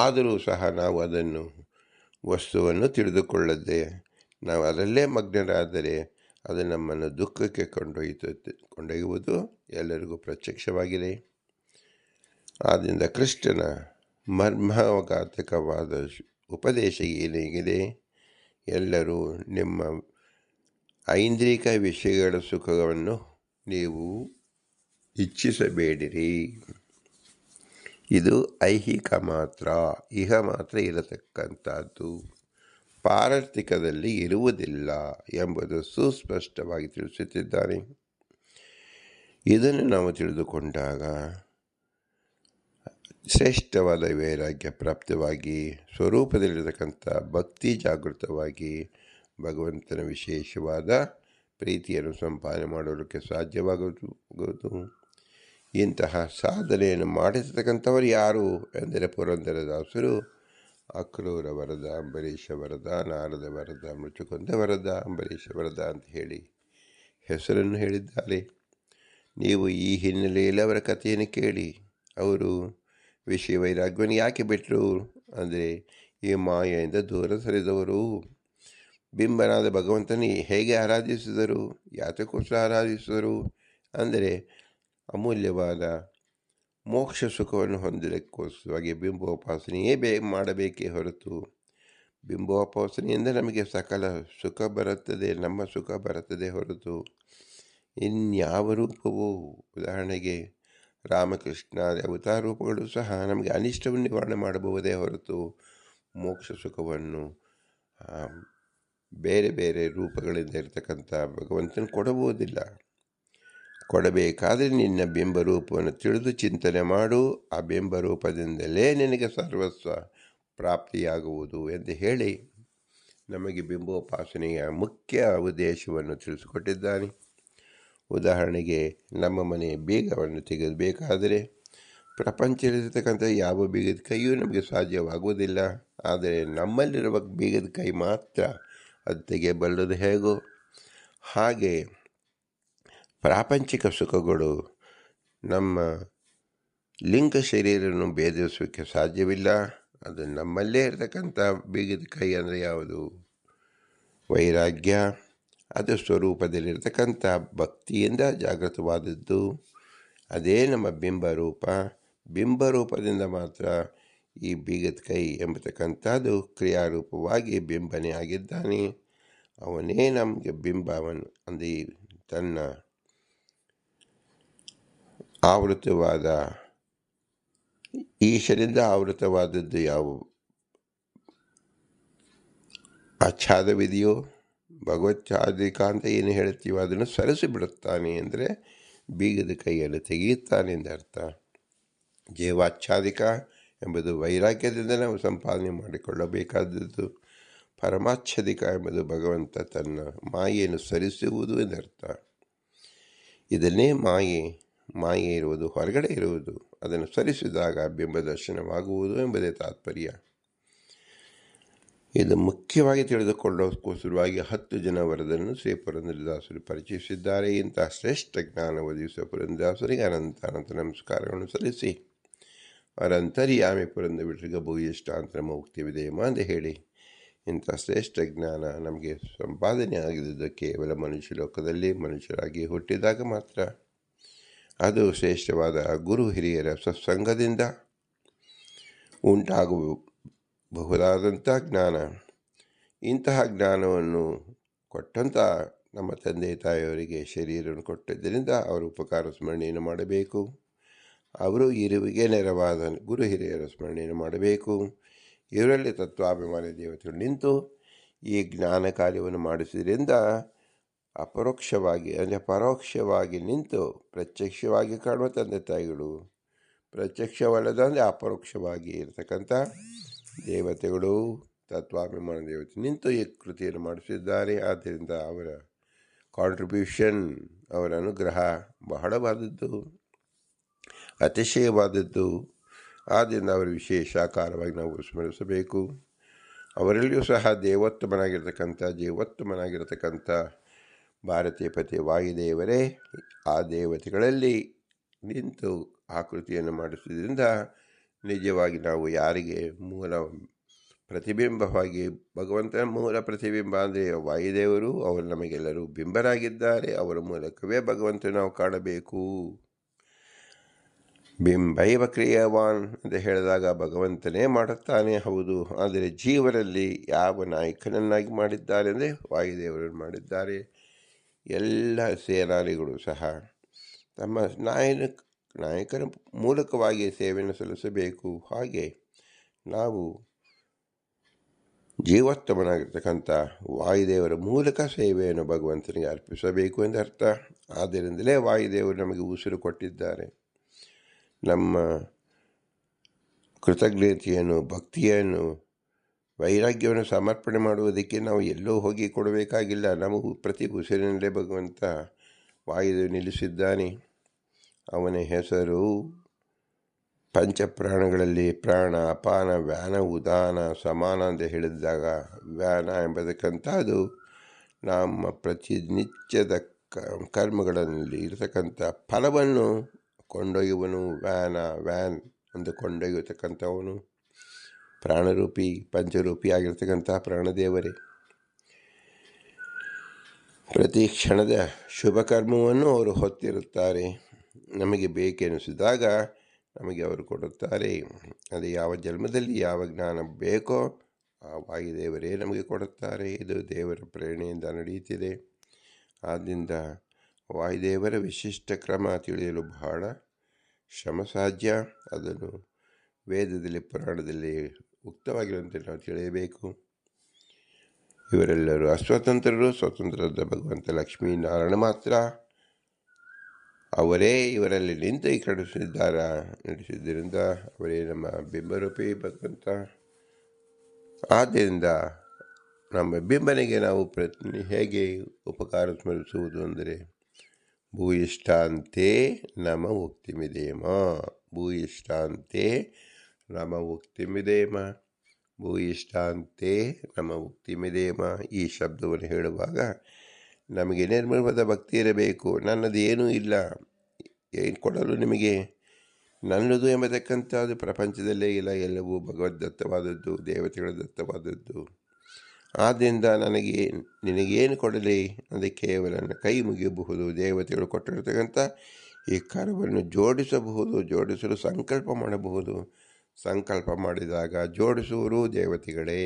ಆದರೂ ಸಹ ನಾವು ಅದನ್ನು ವಸ್ತುವನ್ನು ತಿಳಿದುಕೊಳ್ಳದೆ ನಾವು ಅದರಲ್ಲೇ ಮಗ್ನರಾದರೆ ಅದು ನಮ್ಮನ್ನು ದುಃಖಕ್ಕೆ ಕೊಂಡೊಯ್ಯುವುದು ಎಲ್ಲರಿಗೂ ಪ್ರತ್ಯಕ್ಷವಾಗಿದೆ. ಆದ್ದರಿಂದ ಕೃಷ್ಣನ ಮರ್ಮಘಾತಕವಾದ ಉಪದೇಶ ಏನೇಗಿದೆ, ಎಲ್ಲರೂ ನಿಮ್ಮ ಐಂದ್ರಿಕ ವಿಷಯಗಳ ಸುಖವನ್ನು ನೀವು ಇಚ್ಛಿಸಬೇಡಿರಿ. ಇದು ಐಹಿಕ ಮಾತ್ರ, ಇಹ ಮಾತ್ರ ಇರತಕ್ಕಂಥದ್ದು, ಪಾರರ್ಥಿಕದಲ್ಲಿ ಇರುವುದಿಲ್ಲ ಎಂಬುದು ಸುಸ್ಪಷ್ಟವಾಗಿ ತಿಳಿಸುತ್ತಿದ್ದಾನೆ. ಇದನ್ನು ನಾವು ತಿಳಿದುಕೊಂಡಾಗ ಶ್ರೇಷ್ಠವಾದ ವೈರಾಗ್ಯ ಪ್ರಾಪ್ತವಾಗಿ ಸ್ವರೂಪದಲ್ಲಿರತಕ್ಕಂಥ ಭಕ್ತಿ ಜಾಗೃತವಾಗಿ ಭಗವಂತನ ವಿಶೇಷವಾದ ಪ್ರೀತಿಯನ್ನು ಸಂಪಾದನೆ ಮಾಡೋದಕ್ಕೆ ಸಾಧ್ಯವಾಗುವುದು. ಇಂತಹ ಸಾಧನೆಯನ್ನು ಮಾಡಿರ್ತಕ್ಕಂಥವರು ಯಾರು ಎಂದರೆ ಪುರಂದರದಾಸರು ಅಕ್ರೂರ ವರದ, ಅಂಬರೀಷ ವರದ, ನಾರದ ವರದ, ಮೃಚುಕುಂದ ವರದ, ಅಂಬರೀಷ ವರದ ಅಂತ ಹೇಳಿ ಹೆಸರನ್ನು ಹೇಳಿದ್ದಾರೆ. ನೀವು ಈ ಹಿನ್ನೆಲೆಯಲ್ಲಿ ಅವರ ಕಥೆಯನ್ನು ಕೇಳಿ. ಅವರು ವಿಷಯ ವೈರಾಗ್ಯವನ್ನು ಯಾಕೆ ಬಿಟ್ಟರು ಅಂದರೆ ಈ ಮಾಯೆಯಿಂದ ದೂರ ಸರಿದವರು. ಬಿಂಬನಾದ ಭಗವಂತನ ಹೇಗೆ ಆರಾಧಿಸಿದರು, ಯಾತಕ್ಕೋಸ್ಕರ ಆರಾಧಿಸಿದರು ಅಂದರೆ ಅಮೂಲ್ಯವಾದ ಮೋಕ್ಷ ಸುಖವನ್ನು ಹೊಂದಲಿಕ್ಕೋಸ್ಕರವಾಗಿ ಬಿಂಬೋಪಾಸನೆಯೇ ಮಾಡಬೇಕೇ ಹೊರತು, ಬಿಂಬೋಪಾಸನೆಯಿಂದ ನಮಗೆ ಸಕಲ ಸುಖ ಬರುತ್ತದೆ, ನಮ್ಮ ಸುಖ ಬರುತ್ತದೆ ಹೊರತು ಇನ್ಯಾವ ರೂಪವೂ. ಉದಾಹರಣೆಗೆ ರಾಮಕೃಷ್ಣ ಅವತಾರ ರೂಪಗಳು ಸಹ ನಮಗೆ ಅನಿಷ್ಟವನ್ನು ನಿವಾರಣೆ ಮಾಡಬಹುದೇ ಹೊರತು ಮೋಕ್ಷ ಸುಖವನ್ನು ಬೇರೆ ಬೇರೆ ರೂಪಗಳಿಂದ ಇರತಕ್ಕಂಥ ಭಗವಂತನ ಕೊಡಬಹುದಿಲ್ಲ. ಕೊಡಬೇಕಾದರೆ ನಿನ್ನ ಬಿಂಬರೂಪವನ್ನು ತಿಳಿದು ಚಿಂತನೆ ಮಾಡು. ಆ ಬಿಂಬರೂಪದಿಂದಲೇ ನಿನಗೆ ಸರ್ವಸ್ವ ಪ್ರಾಪ್ತಿಯಾಗುವುದು ಎಂದು ಹೇಳಿ ನಮಗೆ ಬಿಂಬೋಪಾಸನೆಯ ಮುಖ್ಯ ಉದ್ದೇಶವನ್ನು ತಿಳಿಸಿಕೊಟ್ಟಿದ್ದಾನೆ. ಉದಾಹರಣೆಗೆ, ನಮ್ಮ ಮನೆ ಬೀಗವನ್ನು ತೆಗೆಯಬೇಕಾದರೆ ಪ್ರಪಂಚದಲ್ಲಿರತಕ್ಕಂಥ ಯಾವ ಬೀಗದ ಕೈಯೂ ನಮಗೆ ಸಾಧ್ಯವಾಗುವುದಿಲ್ಲ. ಆದರೆ ನಮ್ಮಲ್ಲಿರುವ ಬೀಗದ ಕೈ ಮಾತ್ರ ಅದು ತೆಗೆಯಬಲ್ಲದು. ಹೇಗೋ ಹಾಗೆ ಪ್ರಾಪಂಚಿಕ ಸುಖಗಳು ನಮ್ಮ ಲಿಂಗ ಶರೀರವನ್ನು ಭೇದಿಸೋಕ್ಕೆ ಸಾಧ್ಯವಿಲ್ಲ. ಅದು ನಮ್ಮಲ್ಲೇ ಇರತಕ್ಕಂಥ ಬೀಗದ ಕೈ ಅಂದರೆ ಯಾವುದು? ವೈರಾಗ್ಯ. ಅದು ಸ್ವರೂಪದಲ್ಲಿರ್ತಕ್ಕಂಥ ಭಕ್ತಿಯಿಂದ ಜಾಗೃತವಾದದ್ದು. ಅದೇ ನಮ್ಮ ಬಿಂಬರೂಪ. ಬಿಂಬರೂಪದಿಂದ ಮಾತ್ರ ಈ ಬೀಗದ ಕೈ ಎಂಬತಕ್ಕಂಥದ್ದು ಕ್ರಿಯಾರೂಪವಾಗಿ ಬಿಂಬನೆ ಆಗಿದ್ದಾನೆ. ಅವನೇ ನಮಗೆ ಬಿಂಬ. ಅವನು ಅಂದರೆ ತನ್ನ ಆವೃತವಾದ ಈಶ್ವರಿಂದ ಆವೃತವಾದದ್ದು ಯಾವ ಆಚ್ಛಾದವಿದೆಯೋ, ಭಗವಚ್ಛಾದಿಕ ಅಂತ ಏನು ಹೇಳ್ತೀವೋ ಅದನ್ನು ಸರಿಸಿಬಿಡುತ್ತಾನೆ. ಅಂದರೆ ಬೀಗದ ಕೈಯನ್ನು ತೆಗೆಯುತ್ತಾನೆ ಎಂದರ್ಥ. ಜೀವಾಚ್ಛಾದಿಕ ಎಂಬುದು ವೈರಾಗ್ಯದಿಂದ ನಾವು ಸಂಪಾದನೆ ಮಾಡಿಕೊಳ್ಳಬೇಕಾದದ್ದು. ಪರಮಾಚ್ಛಾದಿಕ ಎಂಬುದು ಭಗವಂತ ತನ್ನ ಮಾಯೆಯನ್ನು ಸರಿಸುವುದು ಎಂದರ್ಥ. ಇದನ್ನೇ ಮಾಯೆ ಇರುವುದು ಹೊರಗಡೆ ಇರುವುದು. ಅದನ್ನು ಸರಿಸಿದಾಗ ಬಿಂಬ ದರ್ಶನವಾಗುವುದು ಎಂಬುದೇ ತಾತ್ಪರ್ಯ. ಇದು ಮುಖ್ಯವಾಗಿ ತಿಳಿದುಕೊಳ್ಳೋದಕ್ಕೋಸ್ಕರವಾಗಿ 10 ಜನ ವರದನ್ನು ಶ್ರೀ ಪುರಂದರದಾಸರು ಪರಿಚಯಿಸಿದ್ದಾರೆ. ಇಂತಹ ಶ್ರೇಷ್ಠ ಜ್ಞಾನ ಒದಗಿಸುವ ಪುರಂದರದಾಸರಿಗೆ ಅನಂತ ನಮಸ್ಕಾರಗಳನ್ನು ಸಲ್ಲಿಸಿ ಅವರಂತರ್ಯಾಮಿ ಪುರಂದರ ವಿಠ್ಠಲಿಗೆ ಭೂಯಿಷ್ಟಾಂತರ ಮುಕ್ತಿ ವಿಧೇಯಮ ಅಂತ ಹೇಳಿ, ಇಂಥ ಶ್ರೇಷ್ಠ ಜ್ಞಾನ ನಮಗೆ ಸಂಪಾದನೆ ಆಗಿದ್ದು ಕೇವಲ ಮನುಷ್ಯ ಲೋಕದಲ್ಲಿ ಮನುಷ್ಯರಾಗಿ ಹುಟ್ಟಿದಾಗ ಮಾತ್ರ. ಅದು ಶ್ರೇಷ್ಠವಾದ ಗುರು ಹಿರಿಯರ ಸತ್ಸಂಗದಿಂದ ಉಂಟಾಗಬಹುದಾದಂಥ ಜ್ಞಾನ. ಇಂತಹ ಜ್ಞಾನವನ್ನು ಕೊಟ್ಟಂಥ ನಮ್ಮ ತಂದೆ ತಾಯಿಯವರಿಗೆ ಶರೀರವನ್ನು ಕೊಟ್ಟಿದ್ದರಿಂದ ಅವರ ಉಪಕಾರ ಸ್ಮರಣೆಯನ್ನು ಮಾಡಬೇಕು. ಅವರು ಇರುವಿಗೆ ನೆರವಾದ ಗುರು ಹಿರಿಯರ ಸ್ಮರಣೆಯನ್ನು ಮಾಡಬೇಕು. ಇವರಲ್ಲಿ ತತ್ವಾಭಿಮಾನಿ ದೇವತೆಗಳು ನಿಂತು ಈ ಜ್ಞಾನ ಕಾರ್ಯವನ್ನು ಮಾಡಿಸಿದ್ರಿಂದ ಅಪರೋಕ್ಷವಾಗಿ ಅಂದರೆ ಪರೋಕ್ಷವಾಗಿ ನಿಂತು ಪ್ರತ್ಯಕ್ಷವಾಗಿ ಕಾಣುವ ತಂದೆ ತಾಯಿಗಳು, ಪ್ರತ್ಯಕ್ಷವಲ್ಲದ ಅಂದರೆ ಅಪರೋಕ್ಷವಾಗಿ ಇರತಕ್ಕಂಥ ದೇವತೆಗಳು, ತತ್ವಾಭಿಮಾನ ದೇವತೆ ನಿಂತು ಈ ಕೃತಿಯನ್ನು ಮಾಡಿಸಿದ್ದಾರೆ. ಆದ್ದರಿಂದ ಅವರ ಕಾಂಟ್ರಿಬ್ಯೂಷನ್, ಅವರ ಅನುಗ್ರಹ ಬಹಳವಾದದ್ದು, ಅತಿಶಯವಾದದ್ದು. ಆದ್ದರಿಂದ ಅವರ ವಿಶೇಷಾಕಾರವಾಗಿ ನಾವು ಸ್ಮರಿಸಬೇಕು. ಅವರಲ್ಲಿಯೂ ಸಹ ಜೀವೋತ್ತಮನಾಗಿರ್ತಕ್ಕಂಥ ಭಾರತೀಯ ಪತಿ ವಾಯುದೇವರೇ ಆ ದೇವತೆಗಳಲ್ಲಿ ನಿಂತು ಆಕೃತಿಯನ್ನು ಮಾಡಿಸಿದ್ರಿಂದ ನಿಜವಾಗಿ ನಾವು ಯಾರಿಗೆ ಮೂಲ ಪ್ರತಿಬಿಂಬವಾಗಿ, ಭಗವಂತನ ಮೂಲ ಪ್ರತಿಬಿಂಬ ಅಂದರೆ ವಾಯುದೇವರು, ಅವರು ನಮಗೆಲ್ಲರೂ ಬಿಂಬರಾಗಿದ್ದಾರೆ. ಅವರ ಮೂಲಕವೇ ಭಗವಂತನ ನಾವು ಕಾಣಬೇಕು. ಬಿಂಬೈವ ಕ್ರಿಯವಾನ್ ಅಂತ ಹೇಳಿದಾಗ ಭಗವಂತನೇ ಮಾಡುತ್ತಾನೆ, ಹೌದು. ಆದರೆ ಜೀವರಲ್ಲಿ ಯಾವ ನಾಯಕನನ್ನಾಗಿ ಮಾಡಿದ್ದಾರೆ ಅಂದರೆ ವಾಯುದೇವರನ್ನು ಮಾಡಿದ್ದಾರೆ. ಎಲ್ಲ ಸೇನಾನಿಗಳು ಸಹ ತಮ್ಮ ನಾಯಕನ ಮೂಲಕವಾಗಿ ಸೇವೆಯನ್ನು ಸಲ್ಲಿಸಬೇಕು. ಹಾಗೆ ನಾವು ಜೀವೋತ್ತಮನಾಗಿರ್ತಕ್ಕಂಥ ವಾಯುದೇವರ ಮೂಲಕ ಸೇವೆಯನ್ನು ಭಗವಂತನಿಗೆ ಅರ್ಪಿಸಬೇಕು ಎಂದರ್ಥ. ಆದ್ದರಿಂದಲೇ ವಾಯುದೇವರು ನಮಗೆ ಉಸಿರು ಕೊಟ್ಟಿದ್ದಾರೆ. ನಮ್ಮ ಕೃತಜ್ಞತೆಯನ್ನು, ಭಕ್ತಿಯನ್ನು, ವೈರಾಗ್ಯವನ್ನು ಸಮರ್ಪಣೆ ಮಾಡುವುದಕ್ಕೆ ನಾವು ಎಲ್ಲೋ ಹೋಗಿ ಕೊಡಬೇಕಾಗಿಲ್ಲ. ನಮಗೂ ಪ್ರತಿ ಉಸಿರಿನಲ್ಲೇ ಭಗವಂತ ವಾಯುದೇವ ನಿಲ್ಲಿಸಿದ್ದಾನೆ. ಅವನ ಹೆಸರು ಪಂಚಪ್ರಾಣಗಳಲ್ಲಿ ಪ್ರಾಣ, ಅಪಾನ, ವ್ಯಾನ, ಉದಾನ, ಸಮಾನ ಅಂತ ಹೇಳಿದಾಗ ವ್ಯಾನ ಎಂಬತಕ್ಕಂಥದ್ದು ನಮ್ಮ ಪ್ರತಿನಿತ್ಯದ ಕರ್ಮಗಳಲ್ಲಿ ಇರತಕ್ಕಂಥ ಫಲವನ್ನು ಕೊಂಡೊಯ್ಯುವನು. ವ್ಯಾನ್ ಎಂದು ಕೊಂಡೊಯ್ಯತಕ್ಕಂಥವನು ಪ್ರಾಣರೂಪಿ, ಪಂಚರೂಪಿ ಆಗಿರ್ತಕ್ಕಂಥ ಪ್ರಾಣದೇವರೇ. ಪ್ರತಿ ಕ್ಷಣದ ಶುಭ ಕರ್ಮವನ್ನು ಅವರು ಹೊತ್ತಿರುತ್ತಾರೆ. ನಮಗೆ ಬೇಕೆನಿಸಿದಾಗ ನಮಗೆ ಅವರು ಕೊಡುತ್ತಾರೆ. ಅದು ಯಾವ ಜನ್ಮದಲ್ಲಿ ಯಾವ ಜ್ಞಾನ ಬೇಕೋ ಆ ವಾಯುದೇವರೇ ನಮಗೆ ಕೊಡುತ್ತಾರೆ. ಇದು ದೇವರ ಪ್ರೇರಣೆಯಿಂದ ನಡೆಯುತ್ತಿದೆ. ಆದ್ದರಿಂದ ವಾಯುದೇವರ ವಿಶಿಷ್ಟ ಕ್ರಮ ತಿಳಿಯಲು ಬಹಳ ಶ್ರಮ ಸಾಧ್ಯ. ಅದನ್ನು ವೇದದಲ್ಲಿ, ಪುರಾಣದಲ್ಲಿ ಉಕ್ತವಾಗಿರುವಂತೆ ನಾವು ತಿಳಿಯಬೇಕು. ಇವರೆಲ್ಲರೂ ಅಸ್ವತಂತ್ರರು. ಸ್ವತಂತ್ರದ ಭಗವಂತ ಲಕ್ಷ್ಮೀನಾರಾಯಣ ಮಾತ್ರ. ಅವರೇ ಇವರಲ್ಲಿ ನಿಂತು ನಡೆಸಿದ್ದರಿಂದ ಅವರೇ ನಮ್ಮ ಬಿಂಬರೂಪಿ ಭಗವಂತ. ಆದ್ದರಿಂದ ನಮ್ಮ ಬಿಂಬನೆಗೆ ನಾವು ಹೇಗೆ ಉಪಕಾರ ಸ್ಮರಿಸುವುದು ಅಂದರೆ ಭೂಯಿಷ್ಟಾಂತೆ ನಮ ಉಕ್ತಿಮಿದೇಮ, ಭೂಯಿಷ್ಟಾಂತೆ ನಮ ಉಕ್ತಿಮಿದೇಮ, ಭೂಯಿಷ್ಟಾಂತೆ ನಮ ಉಕ್ತಿಮಿದೇಮ. ಈ ಶಬ್ದವನ್ನು ಹೇಳುವಾಗ ನಮಗೆ ನಿರ್ಮಲವಾದ ಭಕ್ತಿ ಇರಬೇಕು. ನನ್ನದು ಏನೂ ಇಲ್ಲ, ಏನು ಕೊಡಲು ನಿಮಗೆ, ನನ್ನದು ಎಂಬತಕ್ಕಂಥದ್ದು ಪ್ರಪಂಚದಲ್ಲೇ ಇಲ್ಲ, ಎಲ್ಲವೂ ಭಗವದ್ದತ್ತವಾದದ್ದು, ದೇವತೆಗಳ ದತ್ತವಾದದ್ದು. ಆದ್ದರಿಂದ ನಿನಗೇನು ಕೊಡಲಿ ಅಂದರೆ ಕೇವಲ ಕೈ ಮುಗಿಯಬಹುದು. ದೇವತೆಗಳು ಕೊಟ್ಟಿರತಕ್ಕಂಥ ಈ ಕರವನ್ನು ಜೋಡಿಸಲು ಸಂಕಲ್ಪ ಮಾಡಬಹುದು. ಸಂಕಲ್ಪ ಮಾಡಿದಾಗ ಜೋಡಿಸುವರು ದೇವತೆಗಳೇ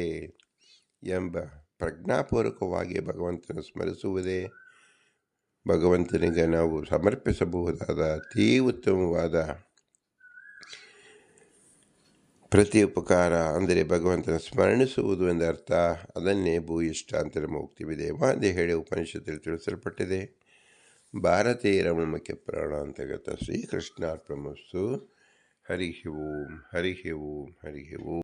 ಎಂಬ ಪ್ರಜ್ಞಾಪೂರ್ವಕವಾಗಿ ಭಗವಂತನ ಸ್ಮರಿಸುವುದೇ ಭಗವಂತನಿಗೆ ನಾವು ಸಮರ್ಪಿಸಬಹುದಾದ ಅತೀ ಉತ್ತಮವಾದ ಪ್ರತಿ ಉಪಕಾರ. ಅಂದರೆ ಭಗವಂತನ ಸ್ಮರಣಿಸುವುದು ಎಂದರ್ಥ. ಅದನ್ನೇ ಭೂಯಿಷ್ಟಾಂತ ನಮ ಉಕ್ತಿಮಿದೇಮ ಎಂದು ಹೇಳಿ ಉಪನಿಷತ್ತಲ್ಲಿ ತಿಳಿಸಲ್ಪಟ್ಟಿದೆ. ಭಾರತೀಯ ರಮಣಮುಖ್ಯ ಪ್ರಾಣ ಅಂತಗತ ಶ್ರೀಕೃಷ್ಣಾರ್ಪಣಮಸ್ತು. ಹರಿ ಓಂ, ಹರಿ ಓಂ, ಹರಿ ಓಂ.